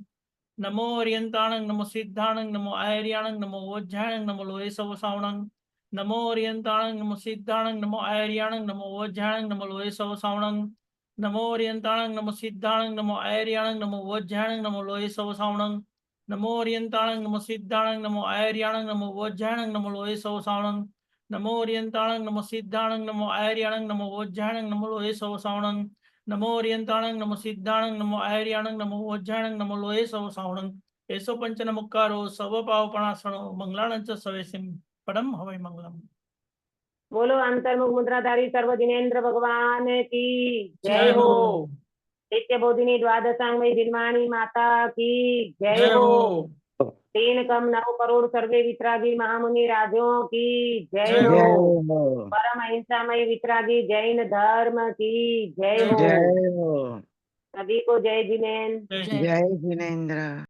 नमो अर्यंताणं नमो सिद्धाणं नमो आयर्याणं नमो वज्राणं नमो लोये सवसावणं नमो ओरियंताणं नमो सिद्धाणं नमो आर्याणं नमो वज्राणं नमो लोये सव सावणं नमो ओरियंताणं नमो सिद्धाणं नमो आर्याणं नमो वज्राणं नमो लोये सव सावणं नमो ओरियंताणं नमो सिद्धाणं नमो आर्याणं नमो वज्राणं नमो लोये सव सावणं नमो ओरियंताणं नमो सिद्धाणं नमो आर्याणं नमो वज्राणं नमो लोये सव सावणं नमो ओरियंताणं नमो सिद्धाणं नमो आर्याणं नमो वज्राणं नमो लोये सव सावणं एसो पंच नमस्कारो सर्व पावपणासनो मंगलानं च सवेसिम परम हवै मंगलम। बोलो अंतर्मुख मुद्राधारी सर्व जिनेन्द्र भगवान की जय जय हो। हो नित्य बोधिनी द्वादशांगमयी दिलमानी माता की जय जय हो। हो 3 कम 9 करोड़ सर्वे वितरागी महामुनि राजों की जय जय हो। हो। परम अहिंसामय वितरागी जैन धर्म की जय जय हो। जय हो। सभी को जय जिनेन्द्र। जय जय जिनेन्द्र।